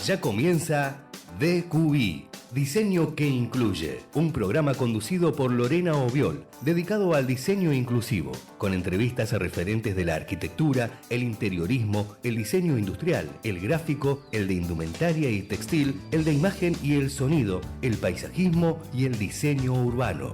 Ya comienza DQI, Diseño que Incluye, un programa conducido por Lorena Obiol, dedicado al diseño inclusivo, con entrevistas a referentes de la arquitectura, el interiorismo, el diseño industrial, el gráfico, el de indumentaria y textil, el de imagen y el sonido, el paisajismo y el diseño urbano.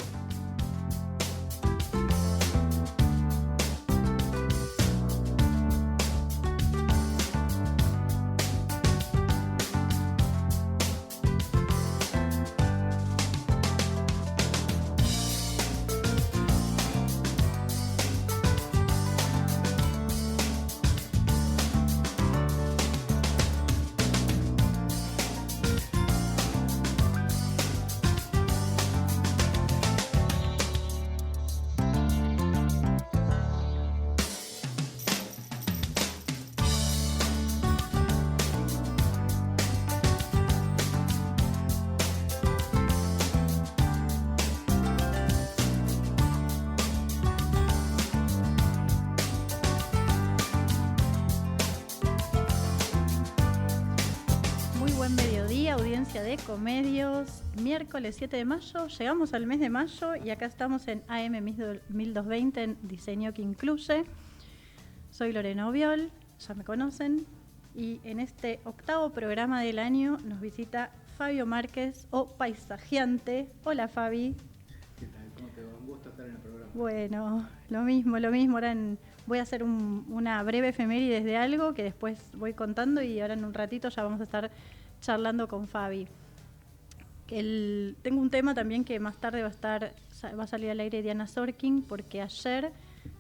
Comedios, miércoles 7 de mayo, llegamos al mes de mayo y acá estamos en AM 1220 en Diseño que Incluye. Soy Lorena Obiol, ya me conocen, y en este octavo programa del año nos visita Fabio Márquez, o Paisajeante. Hola, Fabi. ¿Qué tal? ¿Cómo te va? Un gusto estar en el programa. Bueno, lo mismo. Ahora voy a hacer una breve efemérides de algo que después voy contando y ahora en un ratito ya vamos a estar charlando con Fabi. Tengo un tema también que más tarde va a salir al aire Diana Sorkin, porque ayer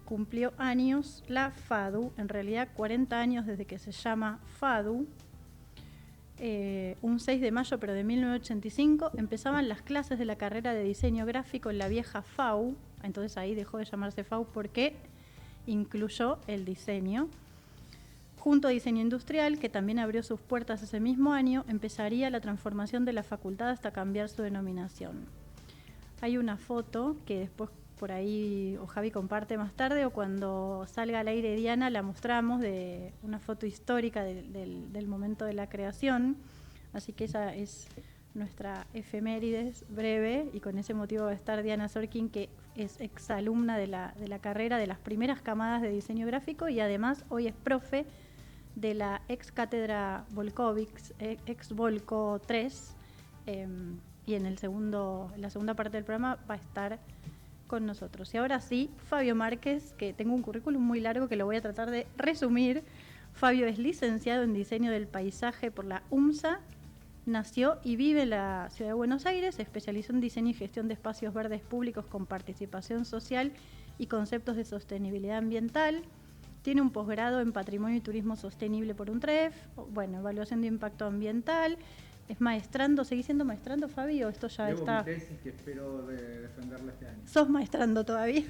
cumplió años la FADU, en realidad 40 años desde que se llama FADU. Un 6 de mayo pero de 1985 empezaban las clases de la carrera de diseño gráfico en la vieja FAU, entonces ahí dejó de llamarse FAU porque incluyó el diseño. Junto a Diseño Industrial, que también abrió sus puertas ese mismo año, empezaría la transformación de la facultad hasta cambiar su denominación. Hay una foto que después por ahí o Javi comparte más tarde o cuando salga al aire Diana la mostramos, de una foto histórica del momento de la creación. Así que esa es nuestra efemérides breve y con ese motivo va a estar Diana Sorkin, que es exalumna de la carrera de las primeras camadas de diseño gráfico y además hoy es profe de la ex cátedra Volkovics, ex Volco 3, y en la segunda parte del programa va a estar con nosotros. Y ahora sí, Fabio Márquez, que tengo un currículum muy largo que lo voy a tratar de resumir. Fabio es licenciado en Diseño del Paisaje por la UMSA, nació y vive en la ciudad de Buenos Aires, se especializó en diseño y gestión de espacios verdes públicos con participación social y conceptos de sostenibilidad ambiental. Tiene un posgrado en Patrimonio y Turismo Sostenible por UNTREF, evaluación de impacto ambiental. Es maestrando. ¿Seguís siendo maestrando, Fabi, o esto ya Llevo está? Mi tesis que espero defenderla este año. ¿Sos maestrando todavía?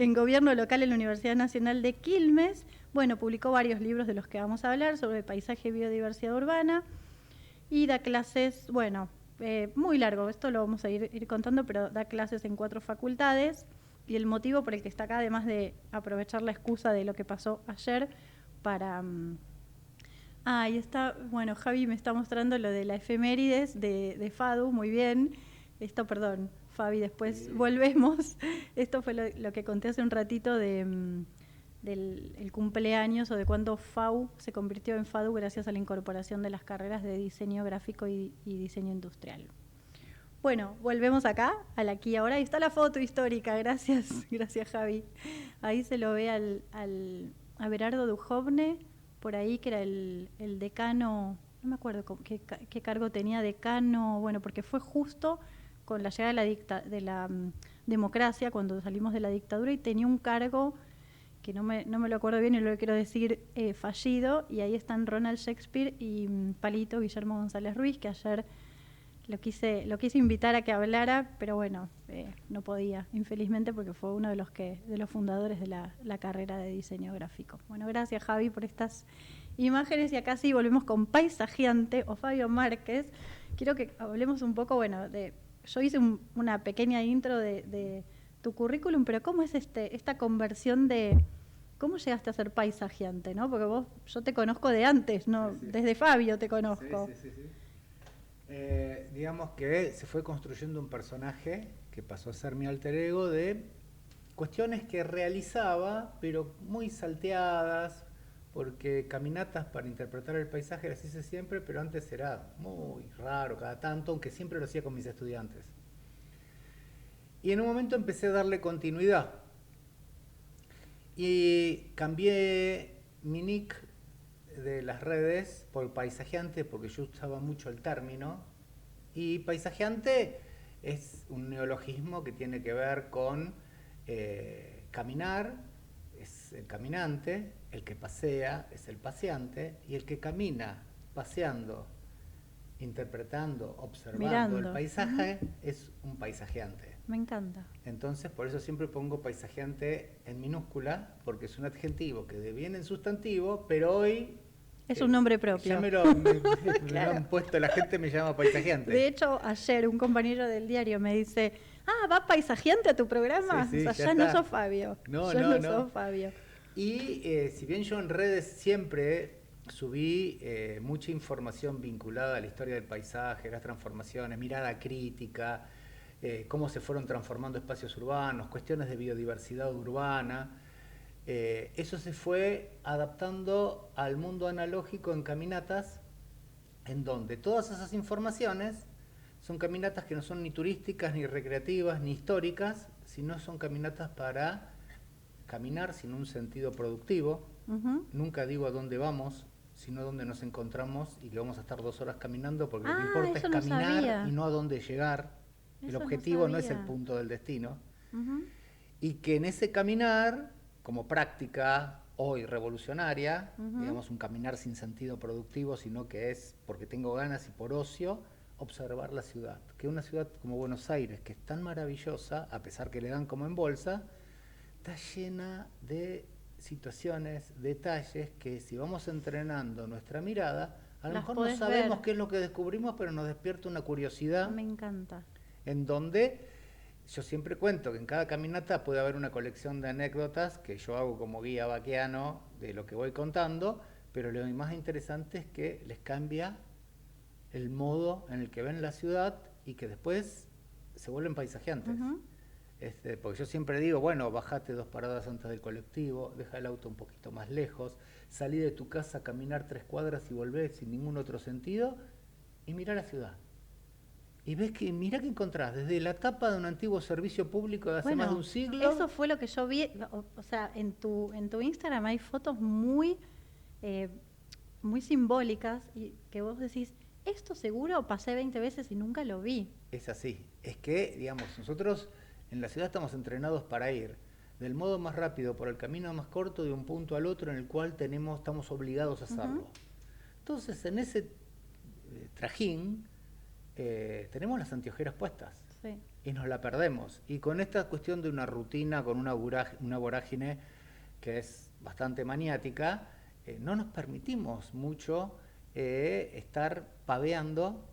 En Gobierno Local en la Universidad Nacional de Quilmes. Publicó varios libros de los que vamos a hablar sobre paisaje y biodiversidad urbana. Y da clases, muy largo, esto lo vamos a ir contando, pero da clases en 4 facultades. Y el motivo por el que está acá, además de aprovechar la excusa de lo que pasó ayer para... ahí está, Javi me está mostrando lo de la efemérides de FADU, muy bien. Perdón, Fabi, después volvemos. Esto fue lo que conté hace un ratito del cumpleaños o de cuando FAU se convirtió en FADU gracias a la incorporación de las carreras de diseño gráfico y diseño industrial. Volvemos acá, al aquí y ahora. Ahí está la foto histórica, gracias Javi. Ahí se lo ve a Berardo Duhovne, por ahí, que era el decano, no me acuerdo qué cargo tenía, decano, porque fue justo con la llegada de la democracia, cuando salimos de la dictadura, y tenía un cargo que no me lo acuerdo bien y lo quiero decir fallido, y ahí están Ronald Shakespeare y Palito Guillermo González Ruiz, que ayer lo quise invitar a que hablara, pero no podía, infelizmente, porque fue uno de los fundadores de la carrera de diseño gráfico. Gracias, Javi, por estas imágenes. Y acá sí volvemos con Paisajeante o Fabio Márquez. Quiero que hablemos un poco, yo hice una pequeña intro de tu currículum, pero ¿cómo es esta conversión de ¿Cómo llegaste a ser paisajeante, no? Porque yo te conozco de antes, ¿no? Sí, sí. Desde Fabio te conozco. Sí. Digamos que se fue construyendo un personaje que pasó a ser mi alter ego de cuestiones que realizaba, pero muy salteadas, porque caminatas para interpretar el paisaje las hice siempre, pero antes era muy raro cada tanto, aunque siempre lo hacía con mis estudiantes. Y en un momento empecé a darle continuidad. Y cambié mi nick de las redes por paisajeante, porque yo usaba mucho el término. Y paisajeante es un neologismo que tiene que ver con caminar, es el caminante, el que pasea es el paseante, y el que camina paseando, interpretando, observando Mirando. el paisaje es un paisajeante. Me encanta. Entonces, por eso siempre pongo paisajeante en minúscula, porque es un adjetivo que deviene en sustantivo, pero hoy... Es un nombre propio. Ya me lo Claro. han puesto, la gente me llama paisajeante. De hecho, ayer un compañero del diario me dice, ¿va paisajeante a tu programa? Sí, o sea, ya ya no está. sos Fabio. No, ya no. sos Fabio. Y si bien yo en redes siempre subí mucha información vinculada a la historia del paisaje, las transformaciones, mirada crítica, cómo se fueron transformando espacios urbanos, cuestiones de biodiversidad urbana, eso se fue adaptando al mundo analógico en caminatas, en donde todas esas informaciones son caminatas que no son ni turísticas, ni recreativas, ni históricas, sino son caminatas para caminar sin un sentido productivo. Nunca digo a dónde vamos, sino dónde nos encontramos y que vamos a estar 2 horas caminando, porque lo que importa es eso no caminar sabía. y no a dónde llegar. El Eso no objetivo no es el sabía. punto del destino. Y que en ese caminar, como práctica hoy revolucionaria, digamos un caminar sin sentido productivo, sino que es porque tengo ganas y por ocio, observar la ciudad. Que una ciudad como Buenos Aires, que es tan maravillosa, a pesar que le dan como en bolsa, está llena de situaciones, detalles que si vamos entrenando nuestra mirada, a lo Las mejor no podés sabemos ver. qué es lo que descubrimos, pero nos despierta una curiosidad Me encanta. en donde yo siempre cuento que en cada caminata puede haber una colección de anécdotas que yo hago como guía vaqueano de lo que voy contando, pero lo más interesante es que les cambia el modo en el que ven la ciudad y que después se vuelven paisajeantes. Porque yo siempre digo, bueno, bajate 2 paradas antes del colectivo, deja el auto un poquito más lejos, salí de tu casa a caminar 3 cuadras y volvés sin ningún otro sentido y mirá la ciudad. Y ves que, mirá que encontrás, desde la tapa de un antiguo servicio público de hace más de un siglo. Eso fue lo que yo vi, o sea, en tu Instagram hay fotos muy, muy simbólicas y que vos decís, esto seguro pasé 20 veces y nunca lo vi. Es así, es que, digamos, nosotros en la ciudad estamos entrenados para ir del modo más rápido por el camino más corto de un punto al otro en el cual estamos obligados a hacerlo. Entonces, en ese trajín, tenemos las anteojeras puestas y nos la perdemos. Y con esta cuestión de una rutina, con una vorágine que es bastante maniática, no nos permitimos mucho estar paveando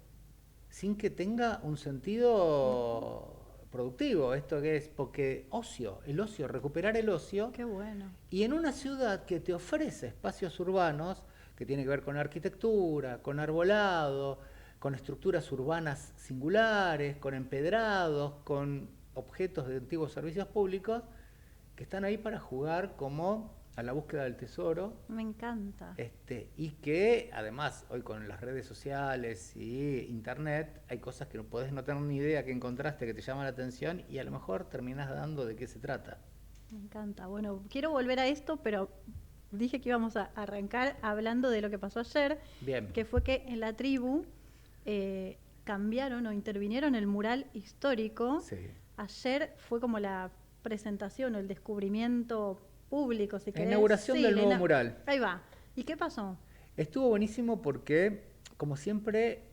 sin que tenga un sentido productivo. Esto que es, porque el ocio, recuperar el ocio. Qué bueno. Y en una ciudad que te ofrece espacios urbanos, que tiene que ver con arquitectura, con arbolado, con estructuras urbanas singulares, con empedrados, con objetos de antiguos servicios públicos, que están ahí para jugar como a la búsqueda del tesoro. Me encanta. Y que además hoy con las redes sociales y internet hay cosas que no podés no tener ni idea que encontraste que te llaman la atención y a lo mejor terminás dando de qué se trata. Me encanta. Bueno, quiero volver a esto, pero dije que íbamos a arrancar hablando de lo que pasó ayer. Bien. Que fue que en la tribu cambiaron o intervinieron el mural histórico. Sí. Ayer fue como la presentación o el descubrimiento público, si querés. La inauguración del nuevo mural. Ahí va. ¿Y qué pasó? Estuvo buenísimo porque, como siempre,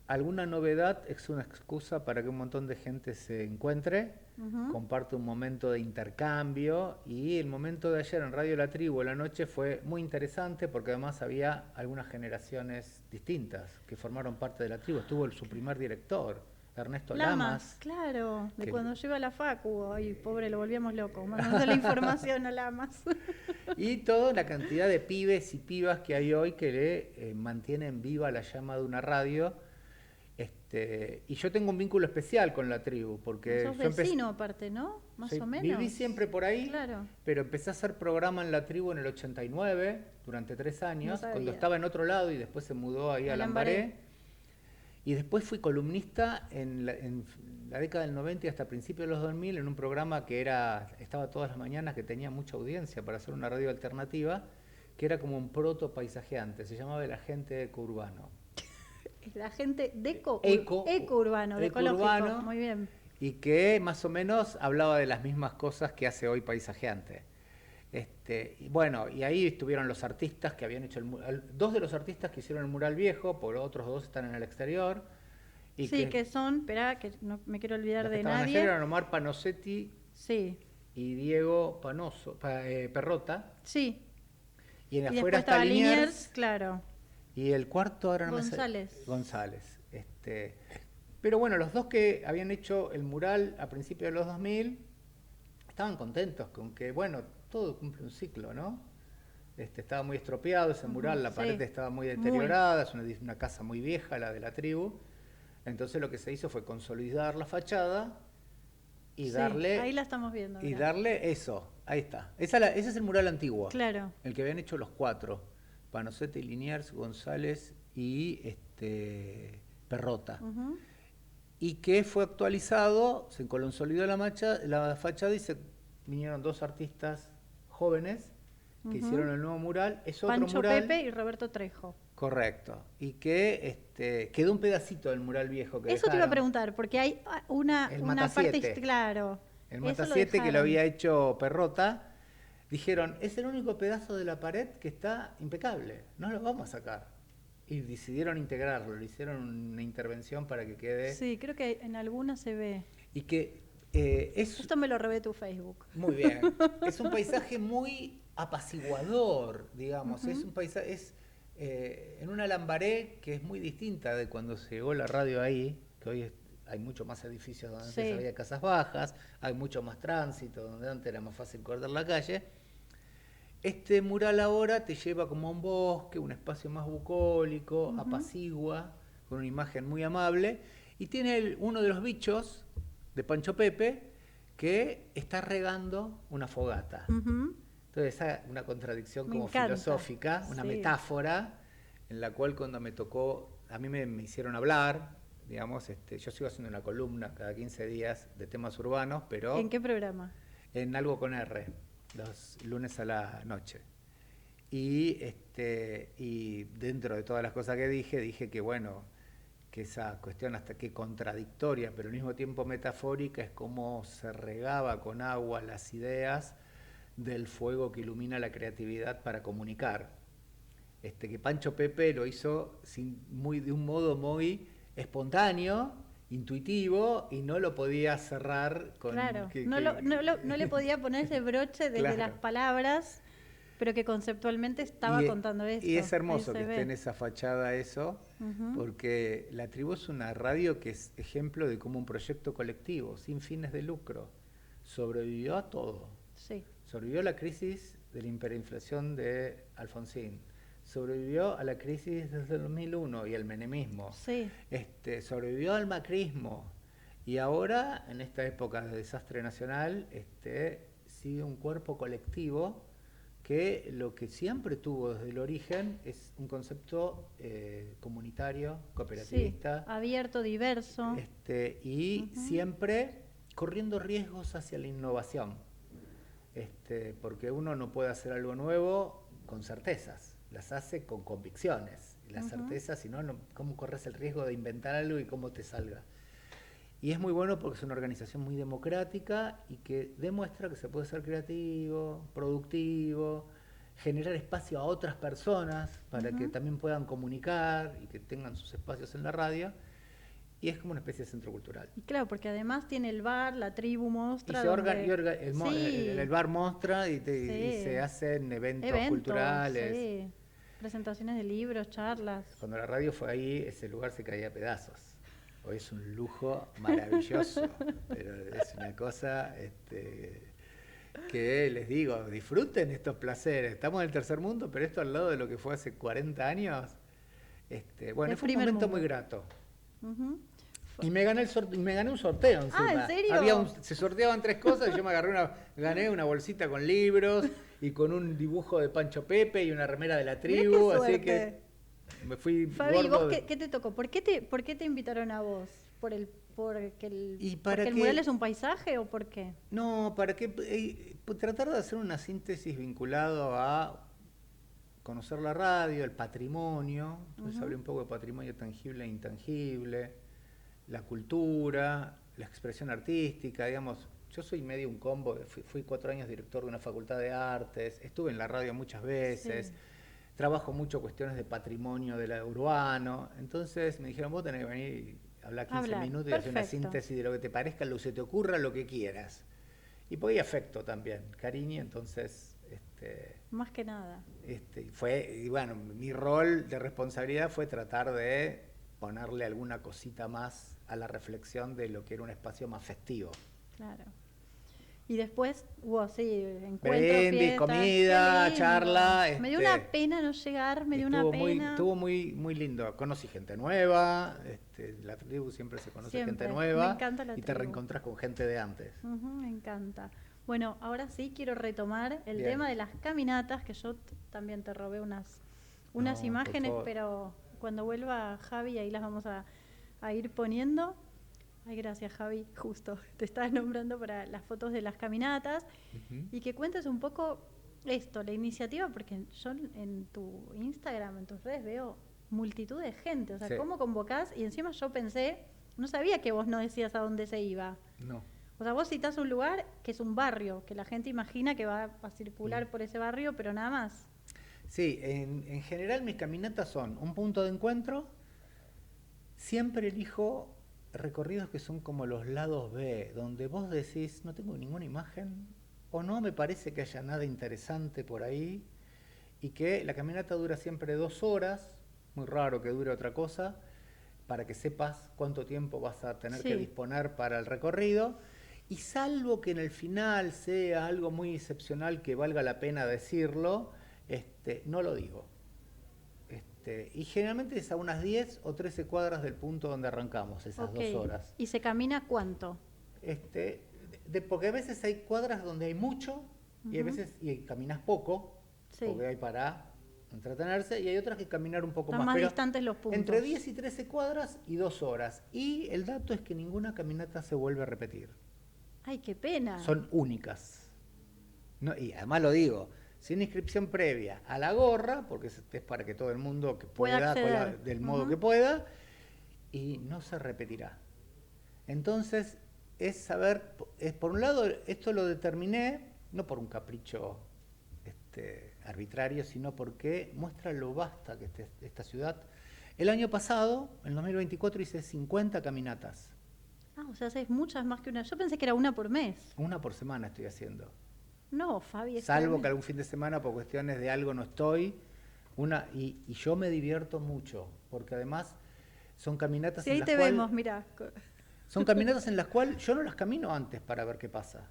alguna novedad es una excusa para que un montón de gente se encuentre, comparte un momento de intercambio, y el momento de ayer en Radio La Tribu, la noche, fue muy interesante porque además había algunas generaciones distintas que formaron parte de la tribu. Estuvo su primer director, Ernesto Lamas. Claro, de que- cuando lleva la facu. Ay, pobre, lo volvíamos loco, mandando la información a Lamas. Y toda la cantidad de pibes y pibas que hay hoy que le mantienen viva la llama de una radio. Y yo tengo un vínculo especial con la tribu, porque Sos yo empecé- vecino aparte, ¿no? Más Sí, o menos. viví siempre por ahí, Claro. pero empecé a hacer programa en la tribu en el 89, durante 3 años, sabía. cuando estaba en otro lado y después se mudó ahí a A Lambaré. Lambaré. Y después fui columnista en la década del 90 y hasta principios de los 2000 en un programa que estaba todas las mañanas, que tenía mucha audiencia para hacer una radio alternativa, que era como un proto paisajeante, se llamaba El Agente Ecourbano. La gente Eco- eco-urbano, de ecológico. eco-urbano. Muy bien. Y que más o menos hablaba de las mismas cosas que hace hoy Paisajeante. Y bueno, y ahí estuvieron los artistas que habían hecho el mural, 2 de los artistas que hicieron el mural viejo, por otros 2 están en el exterior. Y Sí, que son, esperá, que no me quiero olvidar los que de estaban nadie. ayer eran Omar Panosetti Sí, y Diego Perrota. sí. Y en Y afuera después está estaba Liniers. Liniers, claro. Y el cuarto ahora no me sale. González. González. Pero bueno, los 2 que habían hecho el mural a principios de los 2000 estaban contentos con que, bueno, todo cumple un ciclo, ¿no? Estaba muy estropeado ese mural, la sí. pared estaba muy deteriorada, es una casa muy vieja, la de la tribu. Entonces lo que se hizo fue consolidar la fachada y Sí, darle... ahí la estamos viendo. Y mirá. darle eso, ahí está. Ese es el mural antiguo. Claro. El que habían hecho los 4. Panosetti, Liniers, González y Perrota. Ujú. Y que fue actualizado, se consolidó la fachada y vinieron 2 artistas jóvenes que Ujú. hicieron el nuevo mural. Es otro Pancho mural. Pepe y Roberto Trejo. Correcto. Y que quedó un pedacito del mural viejo que Eso te iba a dejaron. preguntar, porque hay una El parte, Matasiete. claro. El eso Mata lo 7 que lo dejaron. había hecho Perrota. Dijeron, es el único pedazo de la pared que está impecable, no lo vamos a sacar. Y decidieron integrarlo, le hicieron una intervención para que quede... Sí, creo que en alguna se ve. Y que es... Esto me lo robé tu Facebook. Muy bien. Es un paisaje muy apaciguador, digamos. Ujú. Es un paisaje... en una Lambaré que es muy distinta de cuando llegó la radio ahí, que hoy hay mucho más edificios donde Sí. antes había casas bajas, hay mucho más tránsito, donde antes era más fácil cortar la calle. Este mural ahora te lleva como a un bosque, un espacio más bucólico, Ujú. apacigua, con una imagen muy amable, y tiene uno de los bichos de Pancho Pepe que está regando una fogata. Ujú. Entonces, una contradicción Me como encanta, filosófica, una sí. metáfora, en la cual cuando me tocó, a mí me hicieron hablar, digamos, yo sigo haciendo una columna cada 15 días de temas urbanos, pero ¿En qué programa? en Algo con R, los lunes a la noche. Y dentro de todas las cosas que dije que bueno, que esa cuestión hasta que contradictoria, pero al mismo tiempo metafórica, es cómo se regaba con agua las ideas del fuego que ilumina la creatividad para comunicar. Que Pancho Pepe lo hizo de un modo muy espontáneo, intuitivo, y no lo podía cerrar con... Claro, no le podía poner ese broche desde Claro. las palabras, pero que conceptualmente estaba contando esto. Y es hermoso Ahí que se esté ve. en esa fachada eso, Ujú. porque La Tribu es una radio que es ejemplo de cómo un proyecto colectivo, sin fines de lucro, sobrevivió a todo. Sí. Sobrevivió a la crisis de la hiperinflación de Alfonsín, sobrevivió a la crisis desde el 2001 y el menemismo, Sí. Sobrevivió al macrismo, y ahora, en esta época de desastre nacional, sigue un cuerpo colectivo que lo que siempre tuvo desde el origen es un concepto comunitario, Sí, cooperativista, abierto, diverso. y Ujú. siempre corriendo riesgos hacia la innovación, porque uno no puede hacer algo nuevo con certezas, las hace con convicciones. Y las Ujú. certezas, si no, ¿cómo corres el riesgo de inventar algo y cómo te salga? Y es muy bueno porque es una organización muy democrática y que demuestra que se puede ser creativo, productivo, generar espacio a otras personas para que Ujú. también puedan comunicar y que tengan sus espacios en la radio. Y es como una especie de centro cultural. Y claro, porque además tiene el bar, la tribu Y mostra. se Sí. el bar mostra y Sí. se hacen eventos culturales. Sí. Presentaciones de libros, charlas. Cuando la radio fue ahí, ese lugar se caía a pedazos. Hoy es un lujo maravilloso, pero es una cosa que les digo, disfruten estos placeres. Estamos en el tercer mundo, pero esto al lado de lo que fue hace 40 años, bueno, El fue un primer momento mundo. muy grato. Ujú. Y me gané un sorteo encima. Ah, ¿en serio? Se sorteaban 3 cosas y yo gané una bolsita con libros y con un dibujo de Pancho Pepe y una remera de la Mirá qué tribu, así suerte. que me fui Fabi, gordo. ¿vos qué te tocó? ¿Por qué te invitaron a vos? ¿Porque ¿Y para el qué? mural es un paisaje o por qué? No, para que tratar de hacer una síntesis vinculado a conocer la radio, el patrimonio. Entonces hablé un poco de patrimonio tangible e intangible, la cultura, la expresión artística, digamos. Yo soy medio un combo, fui 4 años director de una facultad de artes, estuve en la radio muchas veces, Sí. trabajo mucho cuestiones de patrimonio de la urbano. Entonces me dijeron, vos tenés que venir y hablar 15 minutos y hacer una Perfecto. síntesis de lo que te parezca, lo que se te ocurra, lo que quieras. Y porque hay afecto también, cariño, entonces Más que nada. y bueno, mi rol de responsabilidad fue tratar de ponerle alguna cosita más a la reflexión de lo que era un espacio más festivo. Claro. Y después hubo así encuentros, Brindis, fiestas. comida, Qué lindo. charla. Me dio una pena no llegar, me dio una pena. Estuvo muy lindo. Conocí gente nueva, la tribu siempre se conoce Siempre. gente nueva. Me encanta la y te tribu. reencontrás con gente de antes. Ujú, me encanta. Bueno, ahora sí quiero retomar el Bien. tema de las caminatas, que yo también te robé unas No, por imágenes, favor. pero cuando vuelva Javi ahí las vamos a ir poniendo. Ay, gracias Javi, justo te estaba nombrando para las fotos de las caminatas y que cuentes un poco esto, la iniciativa, porque yo en tu Instagram, en tus redes veo multitud de gente, o sea, Sí. ¿cómo convocás? Y encima yo pensé, no sabía que vos no decías a dónde se iba. No. O sea, vos citás un lugar que es un barrio, que la gente imagina que va a circular por ese barrio, pero nada más. Sí, en general mis caminatas son un punto de encuentro. Siempre elijo recorridos que son como los lados B, donde vos decís, no tengo ninguna imagen, o no me parece que haya nada interesante por ahí, y que la caminata dura siempre 2 horas, muy raro que dure otra cosa, para que sepas cuánto tiempo vas a tener que Sí. disponer para el recorrido, y salvo que en el final sea algo muy excepcional que valga la pena decirlo, no lo digo. Y generalmente es a unas 10 o 13 cuadras del punto donde arrancamos, esas Ok. 2 horas. ¿Y se camina cuánto? Porque a veces hay cuadras donde hay mucho y a Ujú. veces caminas poco, Sí. porque hay para entretenerse, y hay otras que caminar un poco Están más pero distantes los puntos. entre 10 y 13 cuadras y 2 horas. Y el dato es que ninguna caminata se vuelve a repetir. Ay, qué pena. Son únicas. No, y además lo digo, sin inscripción previa, a la gorra, porque es para que todo el mundo que Pueda pueda, acceder. del modo Ujú. que pueda, y no se repetirá. Entonces, es saber, por un lado, esto lo determiné, no por un capricho arbitrario, sino porque muestra lo vasta que es esta ciudad. El año pasado, en 2024, hice 50 caminatas. Ah, o sea, haces muchas más que una. Yo pensé que era una por mes. Una por semana estoy haciendo. No, Fabi. es Salvo que tremendo. algún fin de semana por cuestiones de algo no estoy. Y yo me divierto mucho, porque además son caminatas Sí, en ahí las te cuales vemos, mira. son caminatas en las cuales yo no las camino antes para ver qué pasa.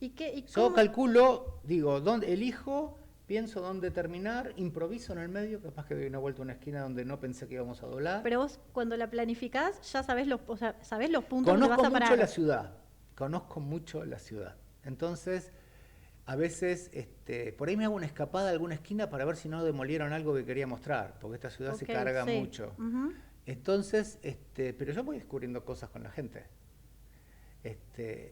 ¿Y qué? ¿Y Yo cómo? calculo, digo, dónde elijo, pienso dónde terminar, improviso en el medio, capaz que doy una vuelta a una esquina donde no pensé que íbamos a doblar. Pero vos cuando la planificás ya sabés o sea, sabés los puntos donde Conozco vas a mucho parar. la ciudad, conozco mucho la ciudad. Entonces, a veces por ahí me hago una escapada a alguna esquina para ver si no demolieron algo que quería mostrar, porque esta ciudad se Ok, carga sí. mucho. Ujú. Entonces, pero yo voy descubriendo cosas con la gente.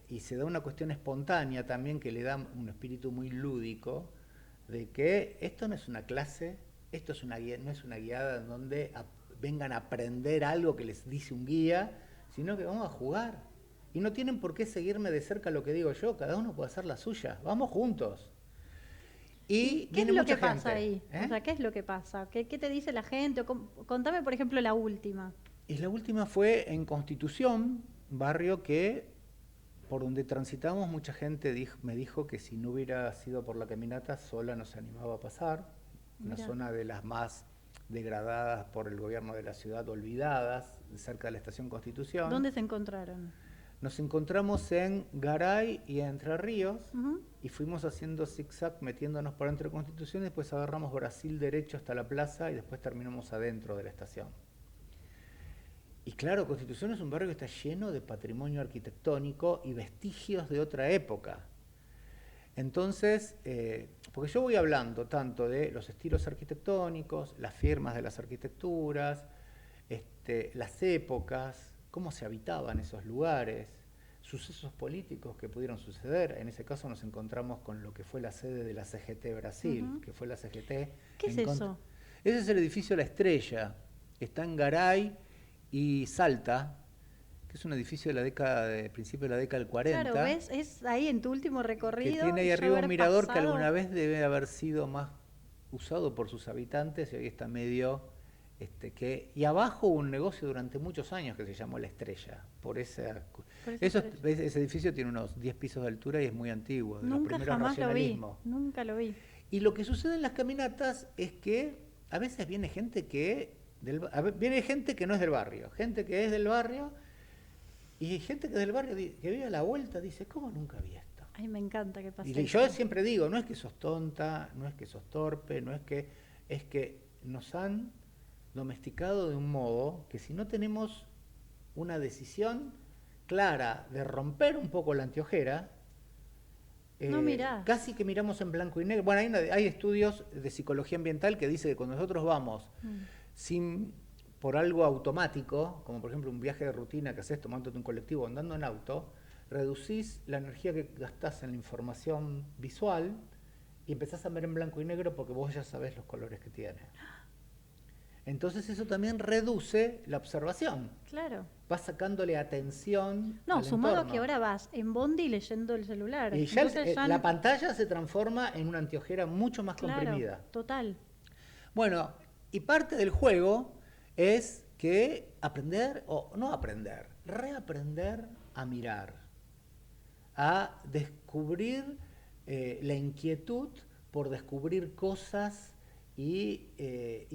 Y se da una cuestión espontánea también que le da un espíritu muy lúdico, de que esto no es una clase, esto es una guía, no es una guiada en donde vengan a aprender algo que les dice un guía, sino que vamos a jugar. Y no tienen por qué seguirme de cerca lo que digo yo, cada uno puede hacer la suya, vamos juntos. ¿Y qué es viene lo que mucha pasa gente, ahí? ¿eh? O sea, ¿qué es lo que pasa? ¿Qué te dice la gente? O contame, por ejemplo, la última. Y la última fue en Constitución, barrio que por donde transitamos mucha gente me dijo que si no hubiera sido por la caminata sola no se animaba a pasar. Una Mirá. zona de las más degradadas por el gobierno de la ciudad, olvidadas, cerca de la Estación Constitución. ¿Dónde se encontraron? Nos encontramos en Garay y Entre Ríos, Ujú. y fuimos haciendo zigzag, metiéndonos por entre Constitución, y después agarramos Brasil derecho hasta la plaza y después terminamos adentro de la estación. Y claro, Constitución es un barrio que está lleno de patrimonio arquitectónico y vestigios de otra época. Entonces, porque yo voy hablando tanto de los estilos arquitectónicos, las firmas de las arquitecturas, las épocas, cómo se habitaban esos lugares, sucesos políticos que pudieron suceder. En ese caso nos encontramos con lo que fue la sede de la CGT Brasil, Ujú. que fue la CGT. ¿Qué es eso? Ese es el edificio La Estrella, que está en Garay y Salta, que es un edificio de la década de principio de la década del 40. Claro, ¿ves? Es ahí en tu último recorrido. Que tiene ahí ya arriba haber un mirador que pasado. alguna vez debe haber sido más usado por sus habitantes, y hoy está medio... y abajo hubo un negocio durante muchos años que se llamó La Estrella. Por esa Ese estrella. edificio tiene unos 10 pisos de altura y es muy antiguo, de los Nunca primeros jamás lo vi. racionalismos. Nunca lo vi. Y lo que sucede en las caminatas es que a veces viene gente que viene gente que no es del barrio, gente que es del barrio, y gente que es del barrio que vive a la vuelta dice, ¿cómo nunca vi esto? Ay, me encanta que pase Y eso. yo siempre digo, no es que sos tonta, no es que sos torpe, es que nos han domesticado de un modo que si no tenemos una decisión clara de romper un poco la anteojera, No mirás. casi que miramos en blanco y negro. Bueno, hay estudios de psicología ambiental que dicen que cuando nosotros vamos por algo automático, como por ejemplo un viaje de rutina que haces tomándote un colectivo o andando en auto, reducís la energía que gastás en la información visual y empezás a ver en blanco y negro porque vos ya sabés los colores que tiene. Entonces eso también reduce la observación. Claro. Vas sacándole atención No, al sumado a entorno. que ahora vas en bondi leyendo el celular. Y ya Entonces ya la pantalla se transforma en una anteojera mucho más claro, comprimida. total. Bueno, y parte del juego es que reaprender a mirar, a descubrir la inquietud por descubrir cosas y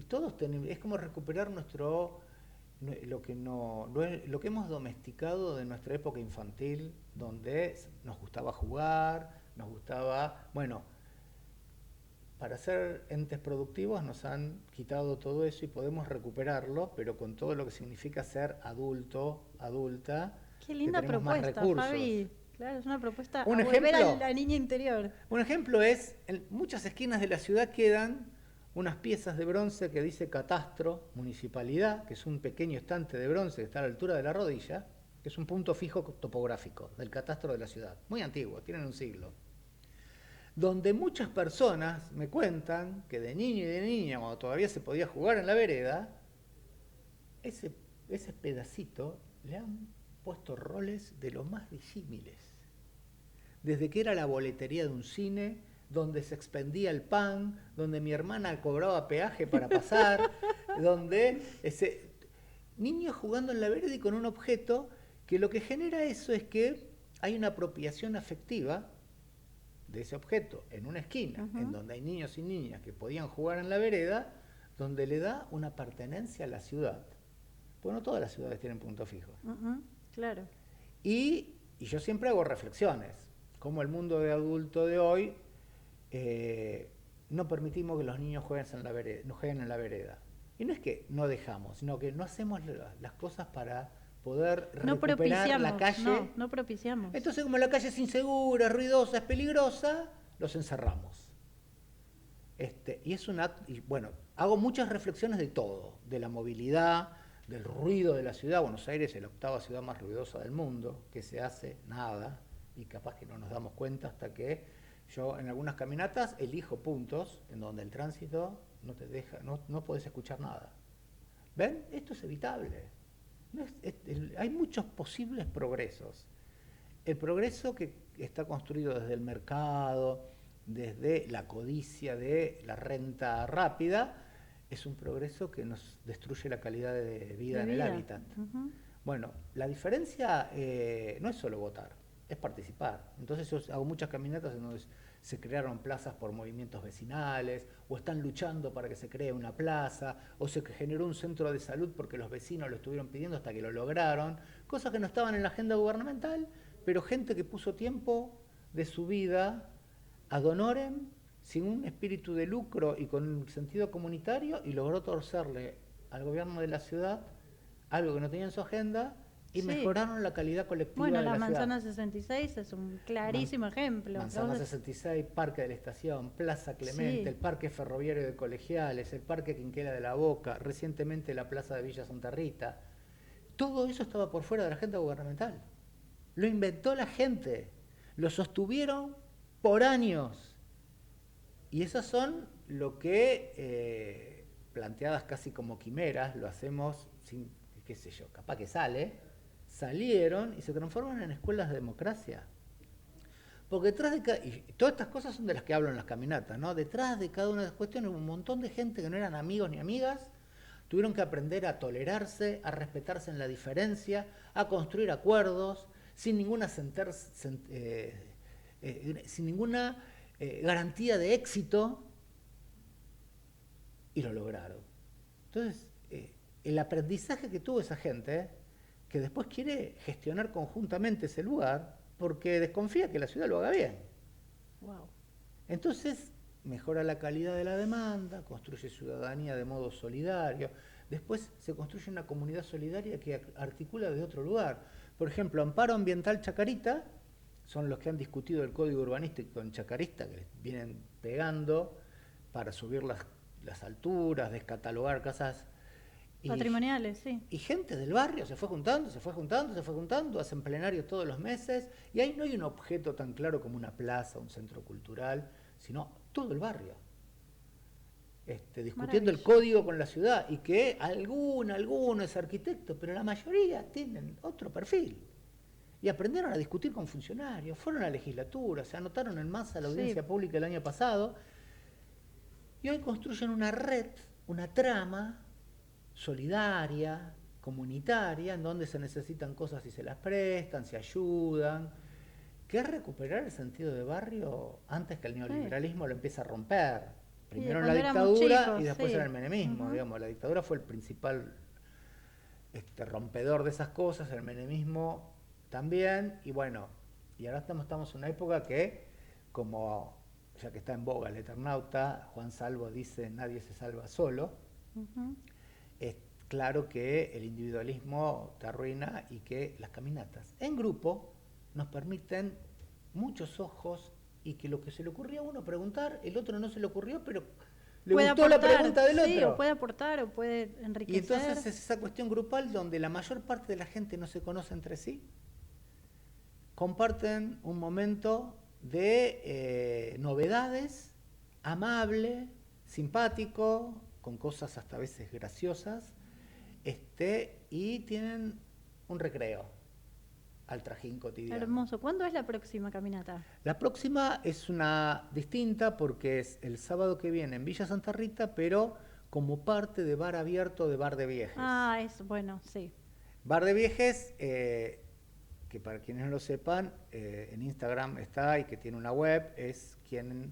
todos tenemos, es como recuperar lo que hemos domesticado de nuestra época infantil, donde nos gustaba jugar, para ser entes productivos nos han quitado todo eso y podemos recuperarlo, pero con todo lo que significa ser adulto, adulta, Qué linda que tenemos más propuesta, recursos. Fabi. Claro, es una propuesta Un a volver ejemplo. a la niña interior. Un ejemplo es, en muchas esquinas de la ciudad quedan unas piezas de bronce que dice Catastro, Municipalidad, que es un pequeño estante de bronce que está a la altura de la rodilla, que es un punto fijo topográfico del catastro de la ciudad, muy antiguo, tienen un siglo. Donde muchas personas me cuentan que de niño y de niña, cuando todavía se podía jugar en la vereda, ese pedacito le han puesto roles de lo más disímiles. Desde que era la boletería de un cine, donde se expendía el pan, donde mi hermana cobraba peaje para pasar, donde niños jugando en la vereda y con un objeto que lo que genera eso es que hay una apropiación afectiva de ese objeto en una esquina, en donde hay niños y niñas que podían jugar en la vereda, donde le da una pertenencia a la ciudad. Pues no todas las ciudades tienen punto fijo. Claro. Y yo siempre hago reflexiones, como el mundo de adulto de hoy no permitimos que los niños jueguen en la vereda. Y no es que no dejamos, sino que no hacemos las cosas para poder recuperar la calle. No propiciamos. Entonces, como la calle es insegura, ruidosa, es peligrosa, los encerramos. Y es un acto, y bueno, hago muchas reflexiones de todo, de la movilidad, del ruido de la ciudad. Buenos Aires es la octava ciudad más ruidosa del mundo, que se hace nada, y capaz que no nos damos cuenta hasta que yo en algunas caminatas elijo puntos en donde el tránsito no te deja, no podés escuchar nada. ¿Ven? Esto es evitable. Hay muchos posibles progresos. El progreso que está construido desde el mercado, desde la codicia de la renta rápida, es un progreso que nos destruye la calidad de vida en el hábitat. Bueno, la diferencia no es solo votar, es participar. Entonces yo hago muchas caminatas en donde se crearon plazas por movimientos vecinales, o están luchando para que se cree una plaza, o se generó un centro de salud porque los vecinos lo estuvieron pidiendo hasta que lo lograron, cosas que no estaban en la agenda gubernamental, pero gente que puso tiempo de su vida ad honorem, sin un espíritu de lucro y con un sentido comunitario, y logró torcerle al gobierno de la ciudad algo que no tenía en su agenda, y Sí. mejoraron la calidad colectiva Bueno, de la la ciudad. Manzana 66 es un clarísimo ejemplo. Manzana Vos- 66, Parque de la Estación, Plaza Clemente, Sí. el Parque Ferroviario de Colegiales, el Parque Quinquela de la Boca, recientemente la Plaza de Villa Santa Rita. Todo eso estaba por fuera de la agenda gubernamental. Lo inventó la gente, lo sostuvieron por años. Y esas son lo que, planteadas casi como quimeras, lo hacemos sin, qué sé yo, capaz que salieron y se transforman en escuelas de democracia. Porque detrás de y todas estas cosas son de las que hablo en las caminatas, ¿no? Detrás de cada una de las cuestiones, un montón de gente que no eran amigos ni amigas, tuvieron que aprender a tolerarse, a respetarse en la diferencia, a construir acuerdos, sin ninguna, sin ninguna garantía de éxito, y lo lograron. Entonces, el aprendizaje que tuvo esa gente, que después quiere gestionar conjuntamente ese lugar, porque desconfía que la ciudad lo haga bien. Wow. Entonces, mejora la calidad de la demanda, construye ciudadanía de modo solidario, después se construye una comunidad solidaria que articula desde otro lugar. Por ejemplo, Amparo Ambiental Chacarita, son los que han discutido el código urbanístico en Chacarita, que les vienen pegando para subir las alturas, descatalogar casas. Patrimoniales, sí. Y gente del barrio se fue juntando, hacen plenarios todos los meses, y ahí no hay un objeto tan claro como una plaza, un centro cultural, sino todo el barrio. Discutiendo el Maravilla. código con la ciudad, y que alguno es arquitecto, pero la mayoría tienen otro perfil. Y aprendieron a discutir con funcionarios, fueron a la legislatura, se anotaron en masa a la audiencia Sí. pública el año pasado, y hoy construyen una red, una trama solidaria, comunitaria, en donde se necesitan cosas y se las prestan, se ayudan, que es recuperar el sentido de barrio antes que el neoliberalismo lo empiece a romper. Primero en la cuando éramos dictadura chicos, y después sí. en el menemismo, Ujú. digamos. La dictadura fue el principal rompedor de esas cosas, el menemismo también, y bueno, y ahora estamos en una época que, como ya que está en boga el Eternauta, Juan Salvo dice, nadie se salva solo. Ujú. Es claro que el individualismo te arruina y que las caminatas en grupo nos permiten muchos ojos, y que lo que se le ocurrió a uno preguntar, el otro no se le ocurrió, pero le Puede gustó la aportar, pregunta del sí, otro. o puede aportar o puede Y enriquecer. entonces es esa cuestión grupal donde la mayor parte de la gente no se conoce entre sí, comparten un momento de novedades, amable, simpático, con cosas hasta a veces graciosas, y tienen un recreo al trajín cotidiano. Hermoso. ¿Cuándo es la próxima caminata? La próxima es una distinta porque es el sábado que viene en Villa Santa Rita, pero como parte de Bar Abierto de Bar de Viejes. Ah, es bueno, sí. Bar de Viejes, que para quienes no lo sepan, en Instagram está y que tiene una web, es quien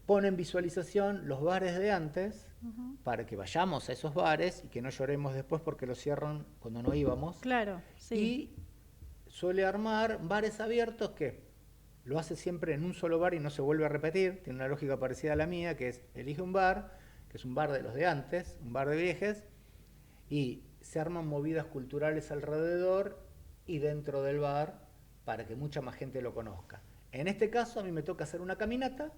pone en visualización los bares de antes, Ujú. para que vayamos a esos bares y que no lloremos después porque los cierran cuando no íbamos. Claro, sí. Y suele armar bares abiertos que lo hace siempre en un solo bar y no se vuelve a repetir. Tiene una lógica parecida a la mía, que es elige un bar, que es un bar de los de antes, un bar de Viejes, y se arman movidas culturales alrededor y dentro del bar para que mucha más gente lo conozca. En este caso a mí me toca hacer una caminata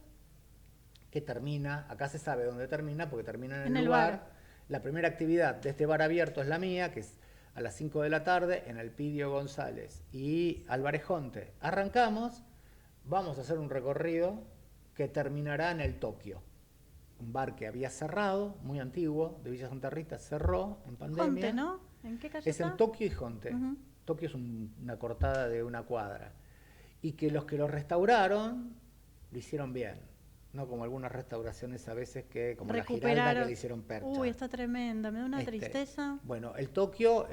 que termina, acá se sabe dónde termina, porque termina en el lugar. bar. La primera actividad de este bar abierto es la mía, que es a las 5 de la tarde en el Pidio González y Álvarez Jonte. Arrancamos, vamos a hacer un recorrido que terminará en el Tokio, un bar que había cerrado, muy antiguo, de Villa Santa Rita, cerró en pandemia. Jonte, ¿no? ¿En qué calle Es está? en Tokio y Jonte. Ujú. Tokio es una cortada de una cuadra. Y que los que lo restauraron lo hicieron bien. No como algunas restauraciones a veces que, como la Giralda, que le hicieron percha. Uy, está tremenda, me da una tristeza. Bueno, el Tokio,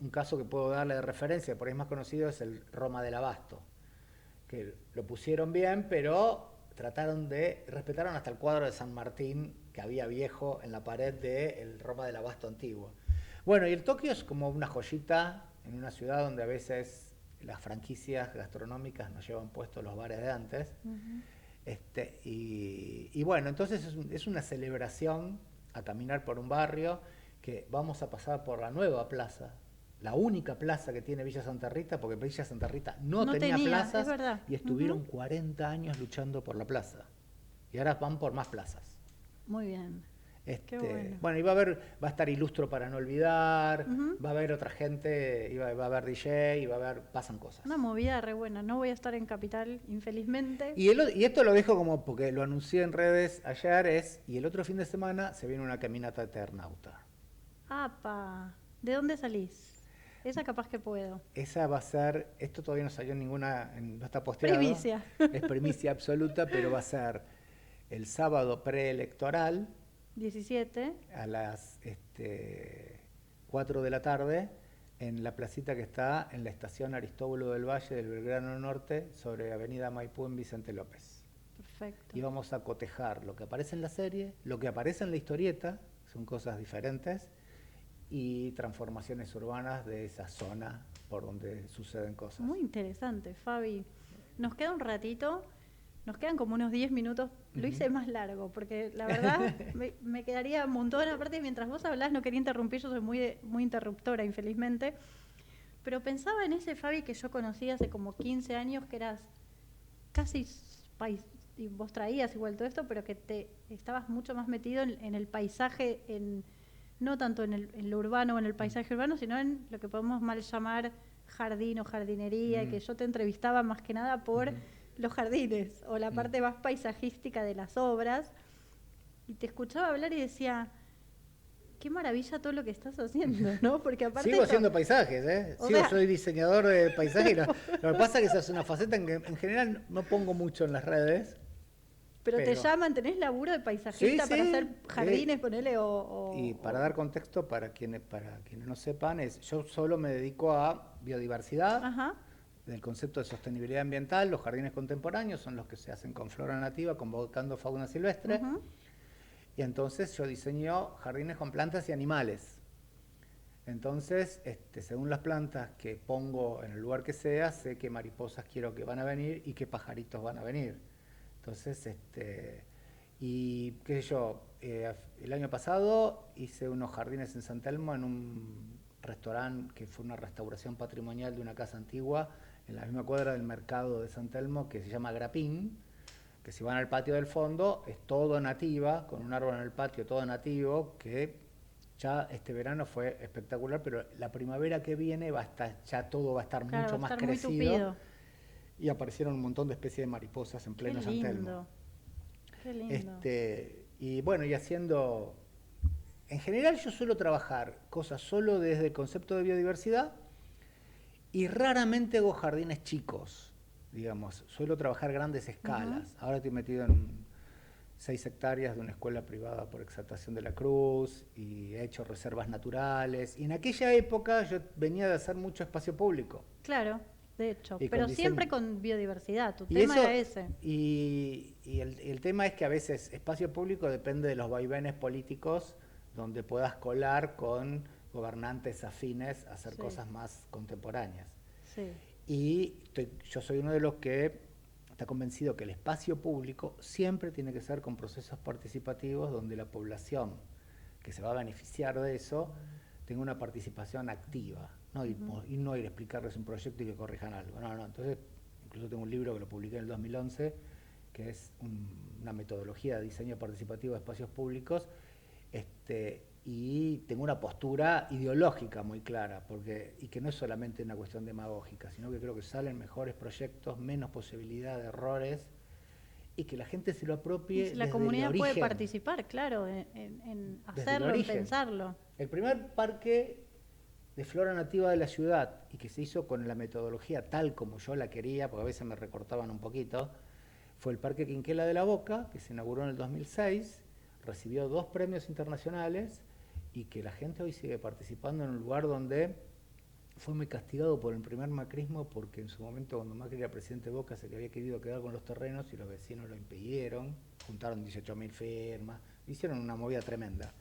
un caso que puedo darle de referencia, por ahí es más conocido, es el Roma del Abasto, que lo pusieron bien, pero respetaron hasta el cuadro de San Martín que había viejo en la pared del Roma del Abasto antiguo. Bueno, y el Tokio es como una joyita en una ciudad donde a veces las franquicias gastronómicas nos llevan puestos los bares de antes. Y bueno, entonces es una celebración a caminar por un barrio que vamos a pasar por la nueva plaza, la única plaza que tiene Villa Santa Rita, porque Villa Santa Rita no tenía plazas, es verdad. y estuvieron 40 años luchando por la plaza. Y ahora van por más plazas. Muy bien. Qué bueno. Bueno, y va a estar Ilustro para no olvidar, va a haber otra gente, va a haber DJ, pasan cosas. Una movida re buena. No voy a estar en Capital, infelizmente. Y esto lo dejo como porque lo anuncié en redes ayer, y el otro fin de semana se viene una caminata Eternauta. ¡Apa! ¿De dónde salís? Esa capaz que puedo. Esa va a ser, esto todavía no salió no está posteado. Primicia. Es primicia absoluta, pero va a ser el sábado preelectoral. 17. A las 4 de la tarde, en la placita que está en la estación Aristóbulo del Valle del Belgrano Norte, sobre Avenida Maipú en Vicente López. Perfecto. Y vamos a cotejar lo que aparece en la serie, lo que aparece en la historieta, son cosas diferentes, y transformaciones urbanas de esa zona por donde suceden cosas. Muy interesante, Fabi. Nos queda un ratito, nos quedan como unos 10 minutos. Lo hice más largo, porque la verdad me quedaría un montón. Aparte, mientras vos hablás, no quería interrumpir, yo soy muy interruptora, infelizmente. Pero pensaba en ese Fabi que yo conocí hace como 15 años, que eras casi y vos traías igual todo esto, pero que estabas mucho más metido en el paisaje, no tanto en lo urbano o en el paisaje urbano, sino en lo que podemos mal llamar jardín o jardinería, y que yo te entrevistaba más que nada por los jardines o la parte más paisajística de las obras, y te escuchaba hablar y decía, qué maravilla todo lo que estás haciendo, ¿no? Porque aparte sigo haciendo paisajes, ¿eh? Soy diseñador de paisajes. Lo que pasa es que esa es una faceta en que en general no pongo mucho en las redes. Pero te llaman, tenés laburo de paisajista para hacer jardines, ponele, Y para dar contexto, para quienes no sepan, yo solo me dedico a biodiversidad. Ajá. Del concepto de sostenibilidad ambiental. Los jardines contemporáneos son los que se hacen con flora nativa, convocando fauna silvestre. Y entonces yo diseño jardines con plantas y animales. Entonces, según las plantas que pongo en el lugar que sea, sé qué mariposas quiero que van a venir y qué pajaritos van a venir. Entonces, y qué sé yo, el año pasado hice unos jardines en San Telmo en un restaurante que fue una restauración patrimonial de una casa antigua en la misma cuadra del mercado de San Telmo, que se llama Grapín, que si van al patio del fondo es todo nativa, con un árbol en el patio todo nativo, que ya este verano fue espectacular, pero la primavera que viene ya todo va a estar mucho más crecido. Y aparecieron un montón de especies de mariposas en pleno San Telmo. Qué lindo. Y bueno, y haciendo... En general yo suelo trabajar cosas solo desde el concepto de biodiversidad, y raramente hago jardines chicos, digamos. Suelo trabajar grandes escalas. Ahora estoy metido en 6 hectáreas de una escuela privada por Exaltación de la Cruz, y he hecho reservas naturales. Y en aquella época yo venía de hacer mucho espacio público. Claro. De hecho, y pero siempre con biodiversidad, tu tema era ese. Y el tema es que a veces espacio público depende de los vaivenes políticos, donde puedas colar con gobernantes afines a hacer cosas más contemporáneas. Sí. Y yo soy uno de los que está convencido que el espacio público siempre tiene que ser con procesos participativos, donde la población que se va a beneficiar de eso tenga una participación activa. Y no ir a explicarles un proyecto y que corrijan algo. No. Entonces, incluso tengo un libro que lo publiqué en el 2011, que es una metodología de diseño participativo de espacios públicos, y tengo una postura ideológica muy clara, y que no es solamente una cuestión demagógica, sino que creo que salen mejores proyectos, menos posibilidad de errores, y que la gente se lo apropie. La comunidad puede participar, claro, en hacerlo, en pensarlo. El primer parque de flora nativa de la ciudad, y que se hizo con la metodología tal como yo la quería, porque a veces me recortaban un poquito, fue el Parque Quinquela de la Boca, que se inauguró en el 2006, recibió 2 premios internacionales, y que la gente hoy sigue participando en un lugar donde fue muy castigado por el primer macrismo porque en su momento cuando Macri era presidente de Boca se había querido quedar con los terrenos y los vecinos lo impidieron, juntaron 18.000 firmas, hicieron una movida tremenda.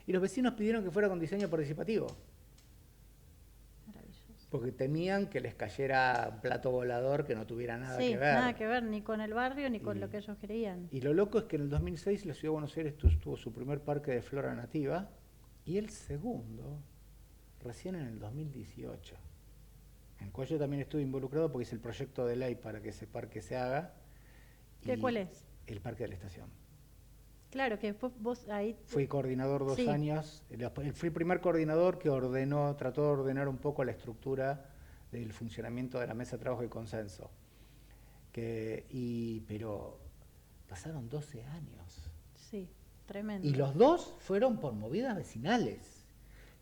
Y los vecinos pidieron que fuera con diseño participativo. Maravilloso. Porque temían que les cayera un plato volador que no tuviera nada que ver. Nada que ver, ni con el barrio ni con lo que ellos querían. Y lo loco es que en el 2006 la Ciudad de Buenos Aires tuvo su primer parque de flora nativa y el segundo recién en el 2018, en el cual yo también estuve involucrado porque es el proyecto de ley para que ese parque se haga. ¿Cuál es? El Parque de la Estación. Claro, que después vos ahí... Fui coordinador 2 años, fui el primer coordinador que trató de ordenar un poco la estructura del funcionamiento de la mesa de trabajo y consenso. Pero pasaron 12 años. Sí, tremendo. Y los dos fueron por movidas vecinales.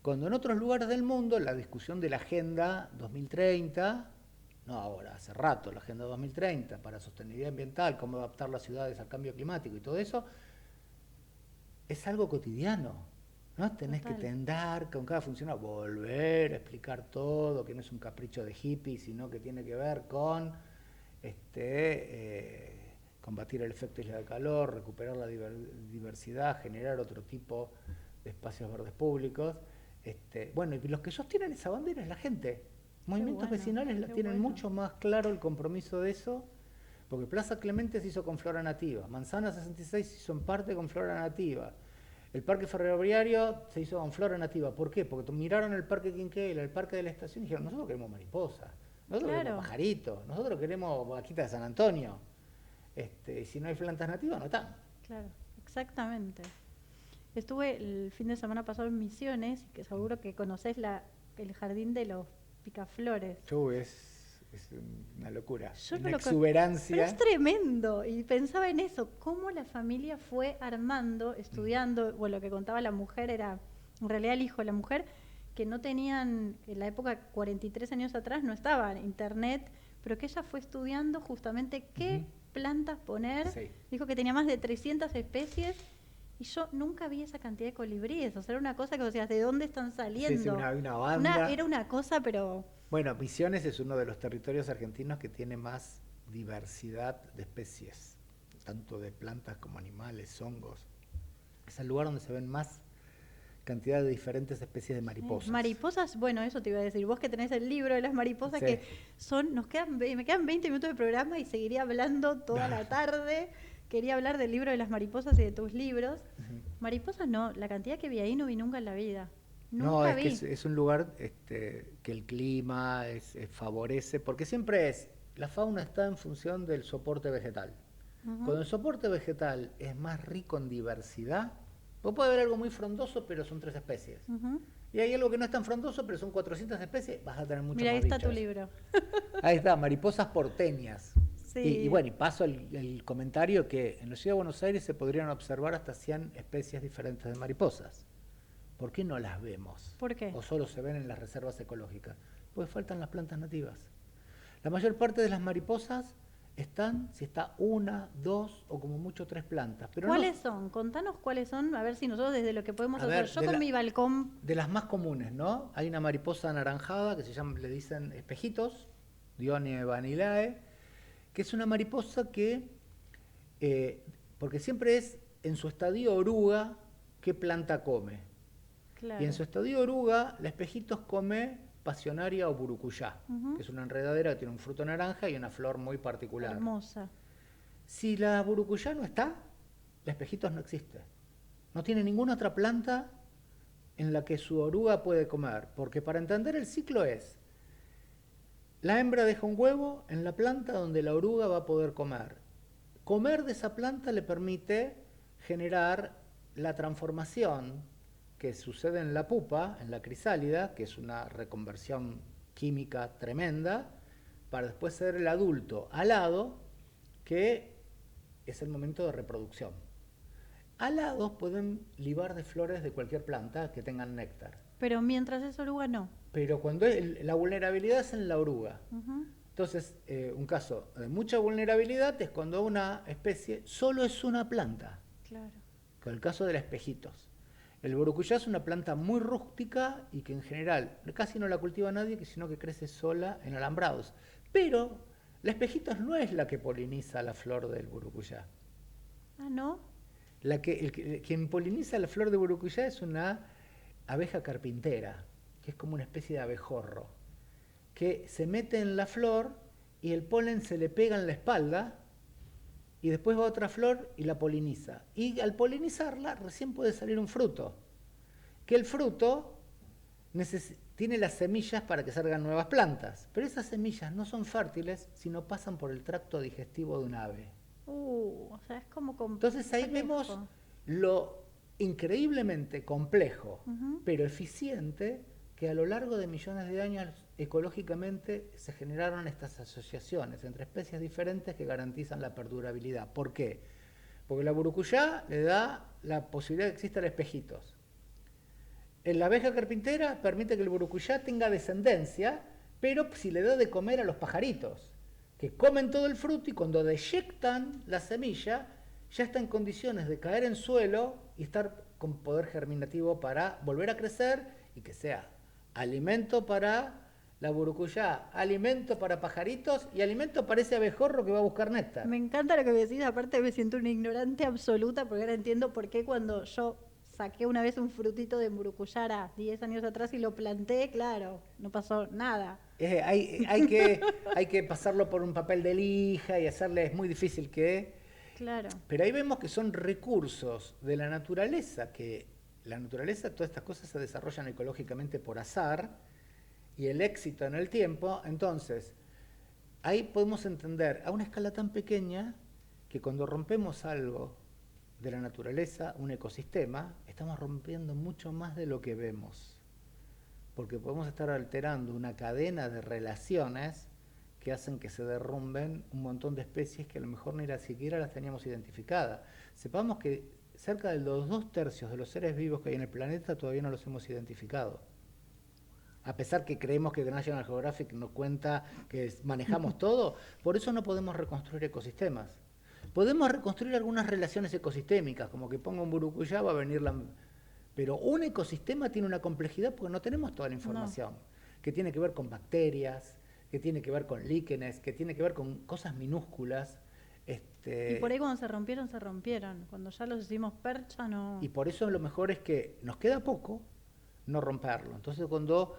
Cuando en otros lugares del mundo la discusión de la Agenda 2030, no ahora, hace rato, la Agenda 2030 para sostenibilidad ambiental, cómo adaptar las ciudades al cambio climático y todo eso, es algo cotidiano, ¿no? Tenés que tendar con cada funcionario, volver a explicar todo, que no es un capricho de hippie, sino que tiene que ver con combatir el efecto isla de calor, recuperar la diversidad, generar otro tipo de espacios verdes públicos. Bueno, y los que sostienen esa bandera es la gente. Movimientos vecinales tienen mucho más claro el compromiso de eso, porque Plaza Clemente se hizo con flora nativa, Manzana 66 se hizo en parte con flora nativa, el Parque Ferroviario se hizo con flora nativa. ¿Por qué? Porque miraron el Parque Quinquela, el Parque de la Estación y dijeron, nosotros queremos mariposa, nosotros queremos pajaritos, nosotros queremos vaquita de San Antonio. Si no hay plantas nativas, no están. Claro, exactamente. Estuve el fin de semana pasado en Misiones, que seguro que conocés el jardín de los picaflores. Es una locura, una exuberancia. Pero es tremendo, y pensaba en eso, cómo la familia fue armando, estudiando, bueno, lo que contaba la mujer era, en realidad el hijo de la mujer, que no tenían, en la época 43 años atrás no estaba internet, pero que ella fue estudiando justamente qué plantas poner, dijo que tenía más de 300 especies, y yo nunca vi esa cantidad de colibríes, o sea, era una cosa que decías, ¿de dónde están saliendo? Sí, una banda. Era una cosa, pero... Bueno, Misiones es uno de los territorios argentinos que tiene más diversidad de especies, tanto de plantas como animales, hongos. Es el lugar donde se ven más cantidad de diferentes especies de mariposas. Mariposas, bueno, eso te iba a decir. Vos que tenés el libro de las mariposas, que me quedan 20 minutos de programa y seguiría hablando toda la tarde. Quería hablar del libro de las mariposas y de tus libros. Mariposas no, la cantidad que vi ahí no vi nunca en la vida. Nunca vi. Que es un lugar que el clima favorece, porque siempre la fauna está en función del soporte vegetal. Cuando el soporte vegetal es más rico en diversidad, vos podés ver algo muy frondoso, pero son 3 especies. Y hay algo que no es tan frondoso, pero son 400 especies, vas a tener mucho más Mira, ahí está bichos. tu libro. Ahí está, mariposas porteñas. Sí. Y bueno, y paso el comentario que en la Ciudad de Buenos Aires se podrían observar hasta 100 especies diferentes de mariposas. ¿Por qué no las vemos? ¿Por qué? O solo se ven en las reservas ecológicas. Porque faltan las plantas nativas. La mayor parte de las mariposas están, si está 1, 2 o como mucho 3 plantas. Pero ¿Cuáles son? Contanos cuáles son, a ver si nosotros desde lo que podemos hacer. Yo con mi balcón... De las más comunes, ¿no? Hay una mariposa anaranjada que le dicen espejitos, Dionie vanilae, que es una mariposa que, porque siempre es en su estadio oruga, ¿qué planta come? Claro. Y en su estadio oruga, la espejitos come pasionaria o burucuyá, que es una enredadera que tiene un fruto naranja y una flor muy particular. Hermosa. Si la burucuyá no está, la espejitos no existe. No tiene ninguna otra planta en la que su oruga puede comer, porque para entender el ciclo la hembra deja un huevo en la planta donde la oruga va a poder comer. Comer de esa planta le permite generar la transformación que sucede en la pupa, en la crisálida, que es una reconversión química tremenda, para después ser el adulto alado, que es el momento de reproducción. Alados pueden libar de flores de cualquier planta que tengan néctar. Pero mientras es oruga, no. Pero cuando la vulnerabilidad es en la oruga. Entonces, un caso de mucha vulnerabilidad es cuando una especie solo es una planta. Claro. Con el caso de los espejitos. El burucuyá es una planta muy rústica y que en general casi no la cultiva nadie, sino que crece sola en alambrados. Pero la espejitos no es la que poliniza la flor del burucuyá. Ah, ¿no? Quien poliniza la flor de burucuyá es una abeja carpintera, que es como una especie de abejorro, que se mete en la flor y el polen se le pega en la espalda y después va a otra flor y la poliniza. Y al polinizarla recién puede salir un fruto, que el fruto tiene las semillas para que salgan nuevas plantas, pero esas semillas no son fértiles si no pasan por el tracto digestivo de un ave. O sea, es como Entonces ahí vemos lo increíblemente complejo, pero eficiente, que a lo largo de millones de años ecológicamente se generaron estas asociaciones entre especies diferentes que garantizan la perdurabilidad. ¿Por qué? Porque la burucuyá le da la posibilidad de que existan espejitos. La abeja carpintera permite que el burucuyá tenga descendencia, pero si le da de comer a los pajaritos, que comen todo el fruto y cuando deyectan la semilla, ya está en condiciones de caer en suelo y estar con poder germinativo para volver a crecer y que sea alimento para la burucuyá, alimento para pajaritos y alimento para ese abejorro que va a buscar néctar. Me encanta lo que me decís, aparte me siento una ignorante absoluta porque ahora entiendo por qué cuando yo saqué una vez un frutito de burucuyá 10 años atrás y lo planté, claro, no pasó nada. Hay que pasarlo por un papel de lija y hacerle, es muy difícil que... Claro. Pero ahí vemos que son recursos de la naturaleza, que la naturaleza, todas estas cosas se desarrollan ecológicamente por azar, y el éxito en el tiempo, entonces, ahí podemos entender a una escala tan pequeña que cuando rompemos algo de la naturaleza, un ecosistema, estamos rompiendo mucho más de lo que vemos. Porque podemos estar alterando una cadena de relaciones que hacen que se derrumben un montón de especies que a lo mejor ni siquiera las teníamos identificadas. Sepamos que cerca de los 2/3 de los seres vivos que hay en el planeta todavía no los hemos identificado. A pesar que creemos que National Geographic nos cuenta que manejamos todo, por eso no podemos reconstruir ecosistemas. Podemos reconstruir algunas relaciones ecosistémicas, como que ponga un burucuyá, va a venir la... Pero un ecosistema tiene una complejidad porque no tenemos toda la información, que tiene que ver con bacterias, que tiene que ver con líquenes, que tiene que ver con cosas minúsculas. Y por ahí cuando se rompieron. Cuando ya los hicimos percha, no... Y por eso lo mejor es que nos queda poco no romperlo. Entonces cuando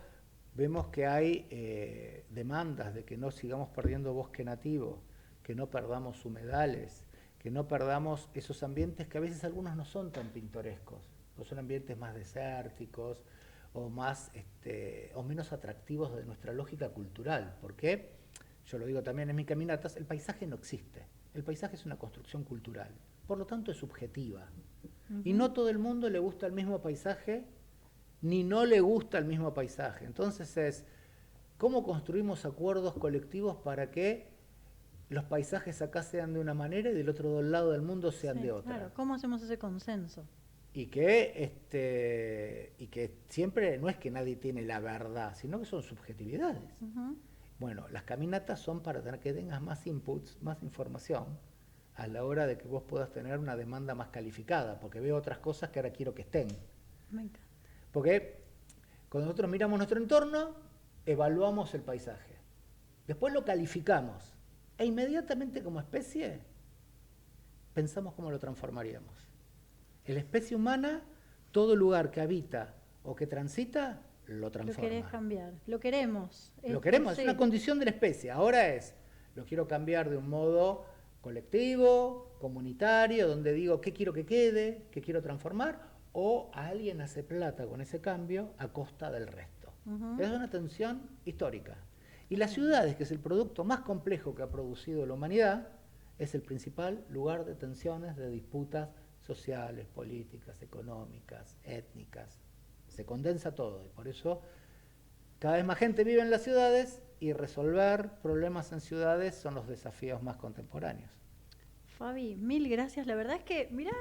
vemos que hay demandas de que no sigamos perdiendo bosque nativo, que no perdamos humedales, que no perdamos esos ambientes que a veces algunos no son tan pintorescos, o son ambientes más desérticos o más o menos atractivos de nuestra lógica cultural. Porque, yo lo digo también en mis caminatas, el paisaje no existe. El paisaje es una construcción cultural, por lo tanto es subjetiva. Y no todo el mundo le gusta el mismo paisaje, ni no le gusta el mismo paisaje. Entonces es, ¿cómo construimos acuerdos colectivos para que los paisajes acá sean de una manera y del otro lado del mundo sean de otra? Claro, ¿cómo hacemos ese consenso? Y que siempre no es que nadie tiene la verdad, sino que son subjetividades. Bueno, las caminatas son para que tengas más inputs, más información, a la hora de que vos puedas tener una demanda más calificada, porque veo otras cosas que ahora quiero que estén. Me encanta. Porque cuando nosotros miramos nuestro entorno, evaluamos el paisaje. Después lo calificamos. E inmediatamente como especie, pensamos cómo lo transformaríamos. En la especie humana, todo lugar que habita o que transita, lo transforma. Lo querés cambiar, lo queremos. Lo queremos, sí. Es una condición de la especie. Ahora lo quiero cambiar de un modo colectivo, comunitario, donde digo qué quiero que quede, qué quiero transformar, o alguien hace plata con ese cambio a costa del resto. Es una tensión histórica. Y las ciudades, que es el producto más complejo que ha producido la humanidad, es el principal lugar de tensiones, de disputas sociales, políticas, económicas, étnicas. Se condensa todo y por eso cada vez más gente vive en las ciudades y resolver problemas en ciudades son los desafíos más contemporáneos. Fabi, mil gracias. La verdad es que, mirá,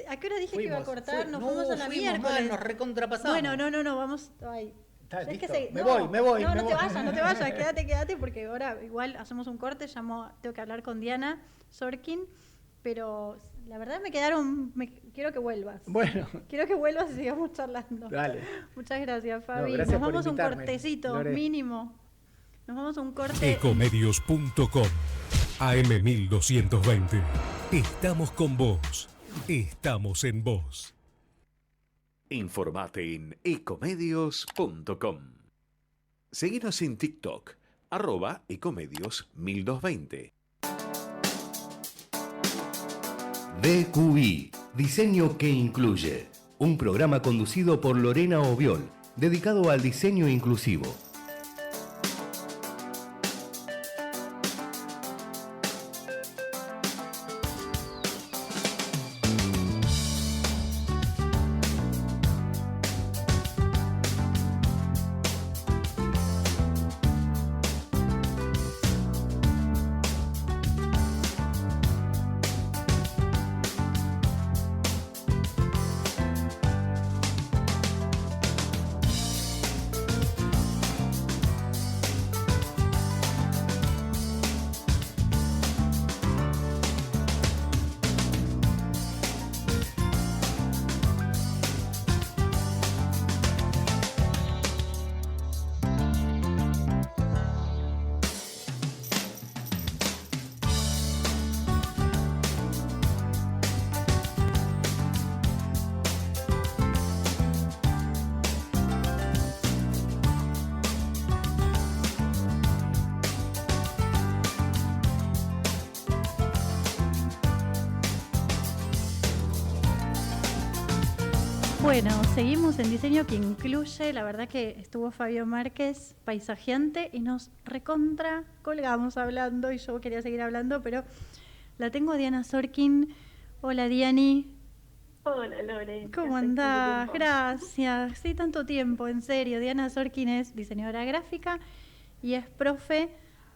¿a qué hora dije que iba a cortar? Nos no, fuimos a la miércoles. Nos recontrapasamos. Bueno, no, vamos... Ay. Está, Es listo. que Me voy. No te vayas, quédate, porque ahora igual hacemos un corte, tengo que hablar con Diana Sorkin, pero la verdad quiero que vuelvas. Bueno. Quiero que vuelvas y sigamos charlando. Dale. Muchas gracias, Fabi. No, gracias Nos por vamos a un invitarme, cortecito, Lore. mínimo. Nos vamos a un corte. Ecomedios.com AM 1220. Estamos con vos. Estamos en vos. Informate en ecomedios.com. Seguinos en TikTok, @ecomedios1220. DQI, Diseño que Incluye, un programa conducido por Lorena Obiol, dedicado al diseño inclusivo. Bueno, seguimos en Diseño que Incluye. La verdad que estuvo Fabio Márquez, paisajeante, y nos recontra colgamos hablando, y yo quería seguir hablando, pero la tengo a Diana Sorkin. Hola, Diani. Hola, Lore. ¿Cómo andás? Gracias. Sí, tanto tiempo, en serio. Diana Sorkin es diseñadora gráfica y es profe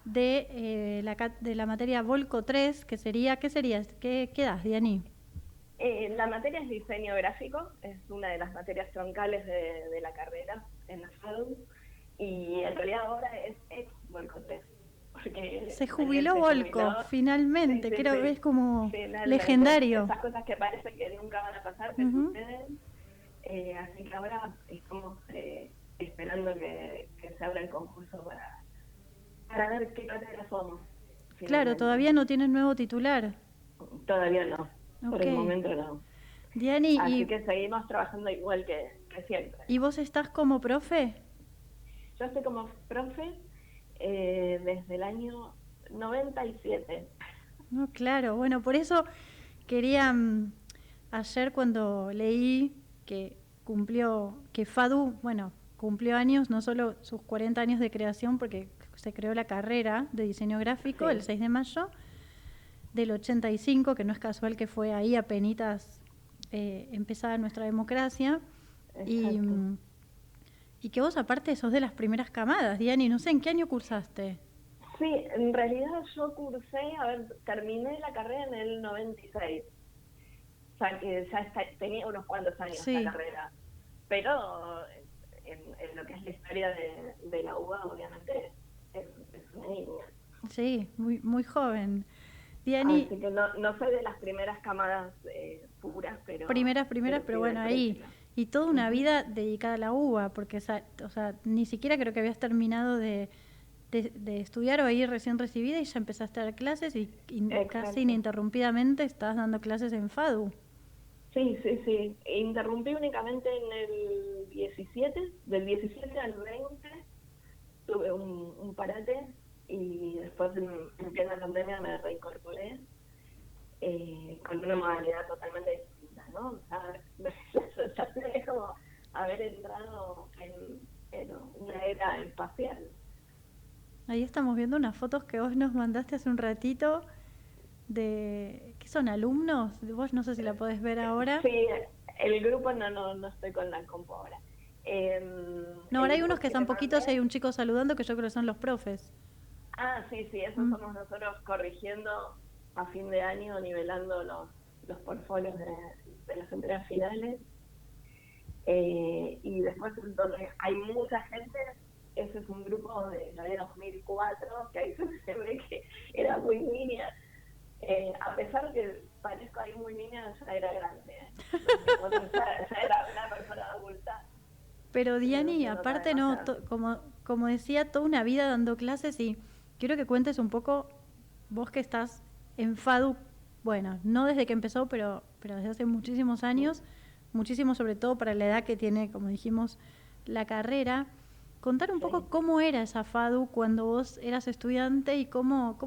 de la materia Volco 3, que sería, ¿qué sería? ¿Qué das, Diani? La materia es diseño gráfico, es una de las materias troncales de la carrera en la FADU, y en realidad ahora es ex Volco 3. Porque se jubiló Volco, finalmente, sí, creo sí. que es como Finalmente, legendario. Esas cosas que parecen que nunca van a pasar, que suceden. Así que ahora estamos esperando que se abra el concurso para ver qué cátedra somos. Claro, Finalmente. todavía no tienen nuevo titular. Todavía no. Por Ok. el momento no. Diani, Así que seguimos trabajando igual que siempre. ¿y vos estás como profe? Yo estoy como profe desde el año 97. No, claro, bueno, por eso quería, ayer cuando leí que FADU, bueno, cumplió años, no solo sus 40 años de creación, porque se creó la carrera de diseño gráfico el 6 de mayo del 85, que no es casual que fue ahí apenitas empezada nuestra democracia. Y que vos aparte sos de las primeras camadas, Diani, no sé, ¿en qué año cursaste? Sí, en realidad yo terminé la carrera en el 96. O sea que ya tenía unos cuantos años la carrera. Pero en lo que es la historia de la UBA, obviamente, es una niña. Sí, muy, muy joven. Diani, así que no soy de las primeras camadas puras, pero... Primeras, pero bueno, ahí. Y toda una vida dedicada a la UBA, porque o sea, ni siquiera creo que habías terminado de estudiar o ahí recién recibida y ya empezaste a dar clases y casi ininterrumpidamente estabas dando clases en FADU. Sí. Interrumpí únicamente en el 17, del 17 al 20 tuve un parate y después en plena pandemia me reincorporé con una modalidad totalmente distinta, ¿no? O sea, ya es como haber entrado en una era espacial. Ahí estamos viendo unas fotos que vos nos mandaste hace un ratito de... ¿Qué son, alumnos? Vos no sé si la podés ver ahora. Sí, el grupo no estoy con la compu ahora. No, ahora hay unos que están poquitos y hay un chico saludando que yo creo que son los profes. Ah, sí, esos somos nosotros corrigiendo a fin de año, nivelando los portfolios de las entregas finales. Y después donde hay mucha gente, ese es un grupo de 2004, que ahí se ve que era muy niña. A pesar que parezco ahí muy niña, ya era grande. Ya era una persona adulta. Pero Diani, No se nota aparte no, demasiado. como decía, toda una vida dando clases y quiero que cuentes un poco, vos que estás en FADU, bueno, no desde que empezó, pero desde hace muchísimos años, muchísimo sobre todo para la edad que tiene, como dijimos, la carrera. Contar un Sí. poco cómo era esa FADU cuando vos eras estudiante y cómo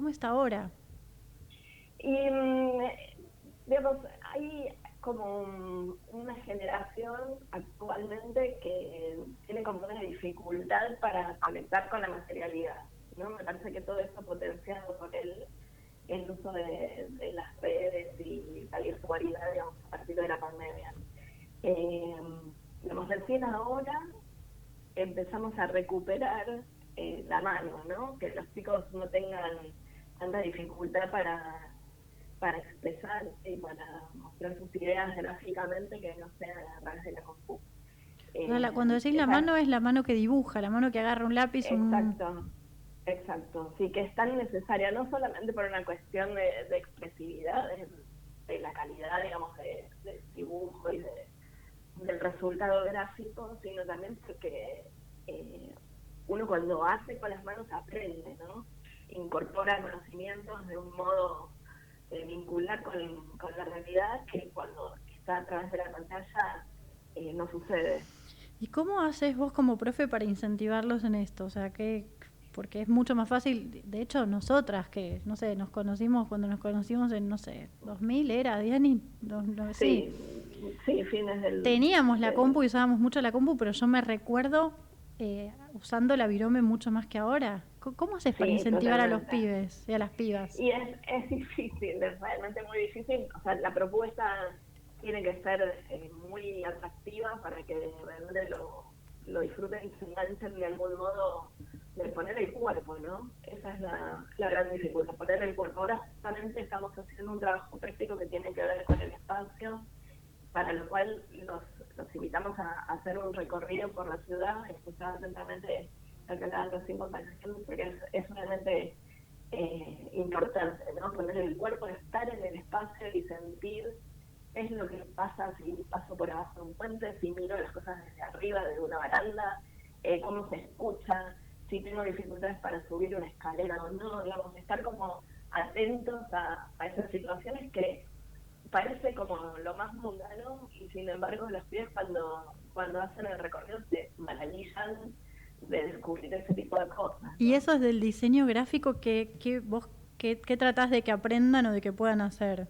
está ahora. Y, digamos, hay como una generación actualmente que tiene como una dificultad para conectar con la materialidad, ¿no? Me parece que todo esto potenciado por el uso de las redes y la virtualidad, digamos, a partir de la pandemia. Digamos, recién ahora empezamos a recuperar la mano, ¿no? Que los chicos no tengan tanta dificultad para expresar y para mostrar sus ideas gráficamente que no sean a través de la compu. Cuando decís la mano es la mano que dibuja, la mano que agarra un lápiz. Exacto, sí, que es tan necesaria, no solamente por una cuestión de expresividad, de la calidad, digamos, del dibujo y del resultado gráfico, sino también porque uno cuando hace con las manos aprende, ¿no? Incorpora conocimientos de un modo vincular con la realidad que cuando está a través de la pantalla no sucede. ¿Y cómo haces vos como profe para incentivarlos en esto? O sea, porque es mucho más fácil, de hecho nosotras que, no sé, cuando nos conocimos en, no sé, 2000 era, Diani, Sí, fines del... Teníamos la compu y usábamos mucho la compu, pero yo me recuerdo usando la Virome mucho más que ahora. ¿Cómo haces para incentivar a los pibes y a las pibas? Y es difícil, es realmente muy difícil. O sea, la propuesta tiene que ser muy atractiva para que realmente lo disfruten y se enganchen de algún modo de poner el cuerpo, ¿no? Esa es la gran dificultad, poner el cuerpo. Ahora justamente estamos haciendo un trabajo práctico que tiene que ver con el espacio, para lo cual los invitamos a hacer un recorrido por la ciudad, escuchar atentamente lo que hablaban los 5 compañeros, porque es realmente importante, ¿no? Poner el cuerpo, estar en el espacio y sentir es lo que pasa si paso por abajo de un puente, si miro las cosas desde arriba de una baranda, cómo se escucha, si tengo dificultades para subir una escalera o no, digamos, estar como atentos a esas situaciones que parece como lo más mundano y sin embargo los pibes cuando hacen el recorrido se maravillan de descubrir ese tipo de cosas, ¿no? Y eso es del diseño gráfico que vos ¿qué tratás de que aprendan o de que puedan hacer?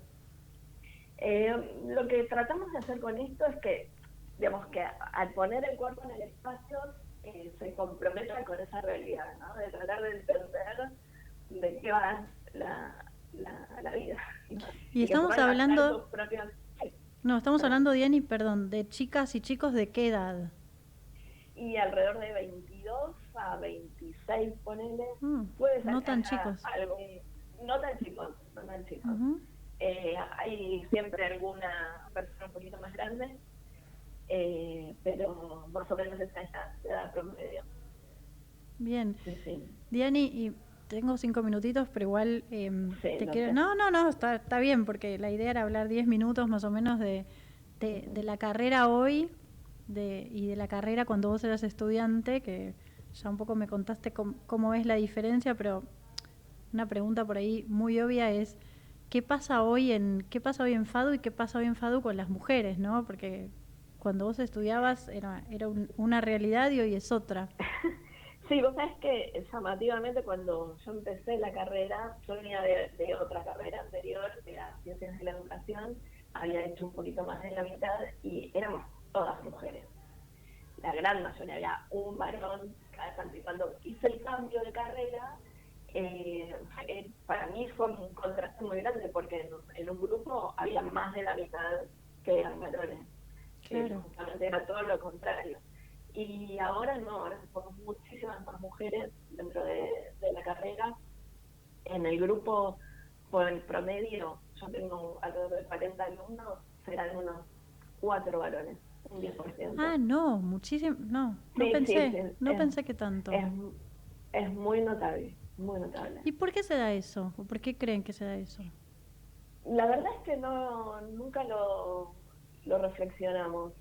Lo que tratamos de hacer con esto es que, digamos, que al poner el cuerpo en el espacio se comprometa con esa realidad, ¿no? De tratar de entender de qué va la vida. Y estamos hablando... Propios... No, estamos hablando, Diani, perdón, de chicas y chicos de qué edad. Y alrededor de 22 a 26, ponele. Puede ser no tan chicos. No tan chicos. Uh-huh. Hay siempre alguna persona un poquito más grande, pero más o menos esa es la edad promedio. Bien. Sí. Diani, y tengo 5 minutitos, pero igual te quiero... No, está bien, porque la idea era hablar 10 minutos más o menos de la carrera hoy y de la carrera cuando vos eras estudiante, que ya un poco me contaste cómo es la diferencia, pero una pregunta por ahí muy obvia es ¿qué pasa hoy en FADU y qué pasa hoy en FADU con las mujeres, ¿no? Porque cuando vos estudiabas era una realidad y hoy es otra. Sí, vos sabés que llamativamente cuando yo empecé la carrera, yo venía de otra carrera anterior, de las ciencias de la educación, había hecho un poquito más de la mitad y éramos todas mujeres. La gran mayoría, había un varón, cuando hice el cambio de carrera, para mí fue un contraste muy grande porque en un grupo había más de la mitad que eran varones. Claro. Justamente era todo lo contrario. Y ahora no, ahora somos muchísimas más mujeres dentro de la carrera. En el grupo, por el promedio, yo tengo alrededor de 40 alumnos, serán unos 4 varones, un 10%. Ah, no, muchísimo, no pensé que tanto. Es muy notable, muy notable. ¿Y por qué se da eso? ¿O por qué creen que se da eso? La verdad es que nunca lo reflexionamos.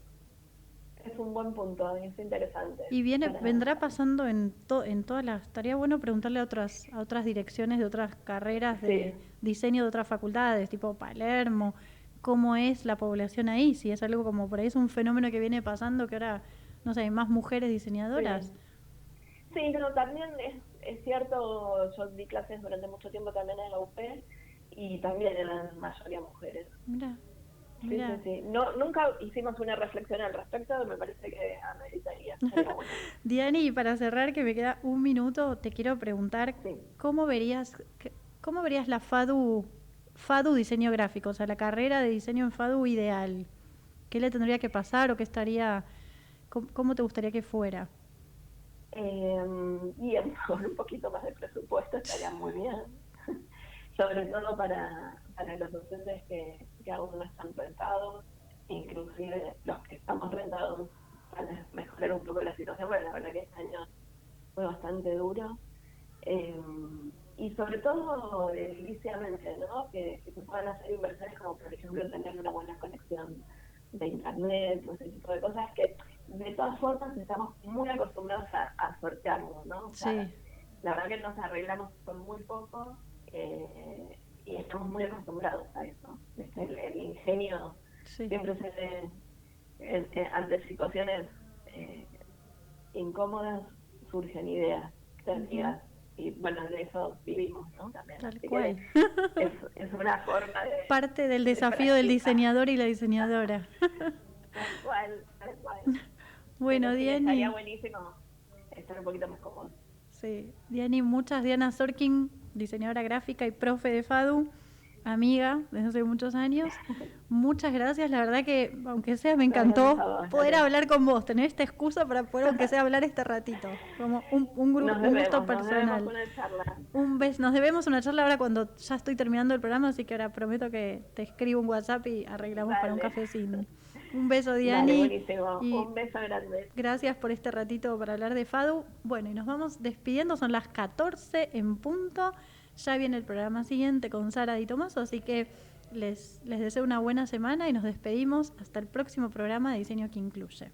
Es un buen punto, es interesante. Y vendrá pasando en todas las... Estaría bueno preguntarle a otras direcciones de otras carreras de diseño de otras facultades, tipo Palermo, cómo es la población ahí, si es algo como por ahí es un fenómeno que viene pasando, que ahora, no sé, hay más mujeres diseñadoras. Sí, pero también es cierto, yo di clases durante mucho tiempo también en la UP y también eran la mayoría mujeres. Mira. Sí. No, nunca hicimos una reflexión al respecto, me parece que ameritaría. Bueno. Diani, para cerrar, que me queda un minuto, te quiero preguntar, ¿cómo verías la FADU diseño gráfico? O sea, la carrera de diseño en FADU ideal. ¿Qué le tendría que pasar o qué estaría, cómo te gustaría que fuera? Bien, con un poquito más de presupuesto estaría muy bien. Sobre todo para los docentes que aún no están rentados, inclusive los que estamos rentados, para mejorar un poco la situación, pero la verdad que este año fue bastante duro. Y sobre todo ediliciamente, ¿no? Que se puedan hacer inversiones como, por ejemplo, tener una buena conexión de internet, ese tipo de cosas que de todas formas estamos muy acostumbrados a sortearlo, ¿no? O sea, la verdad que nos arreglamos con muy poco y estamos muy acostumbrados a eso. El ingenio siempre se ve ante situaciones incómodas, surgen ideas creativas. Y bueno, de eso vivimos, ¿no? También. Tal cual. Es una forma de... Parte del desafío del diseñador y la diseñadora. Tal cual. Bueno, pero Diani. Estaría buenísimo estar un poquito más cómodo. Sí, Diana Sorkin, diseñadora gráfica y profe de FADU, amiga desde hace muchos años. Muchas gracias, la verdad que aunque sea me encantó poder hablar con vos, tener esta excusa para poder aunque sea hablar este ratito, como un gusto personal. Nos debemos una charla. Un beso, nos debemos una charla ahora cuando ya estoy terminando el programa, así que ahora prometo que te escribo un WhatsApp y arreglamos para un cafecito. Un beso, Diani. Dale, buenísimo. Un beso grande. Gracias por este ratito para hablar de FADU. Bueno, y nos vamos despidiendo, son las 14 en punto. Ya viene el programa siguiente con Sara Di Tomaso, así que les deseo una buena semana y nos despedimos hasta el próximo programa de Diseño que Incluye.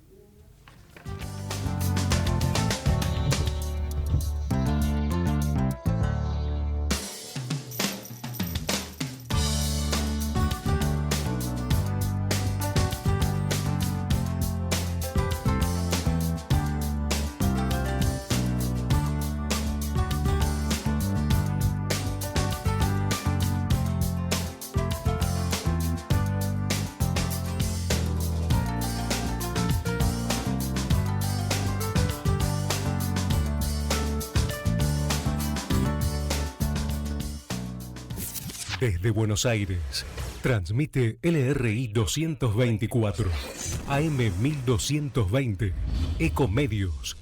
Desde Buenos Aires, transmite LRI 224, AM 1220, Ecomedios.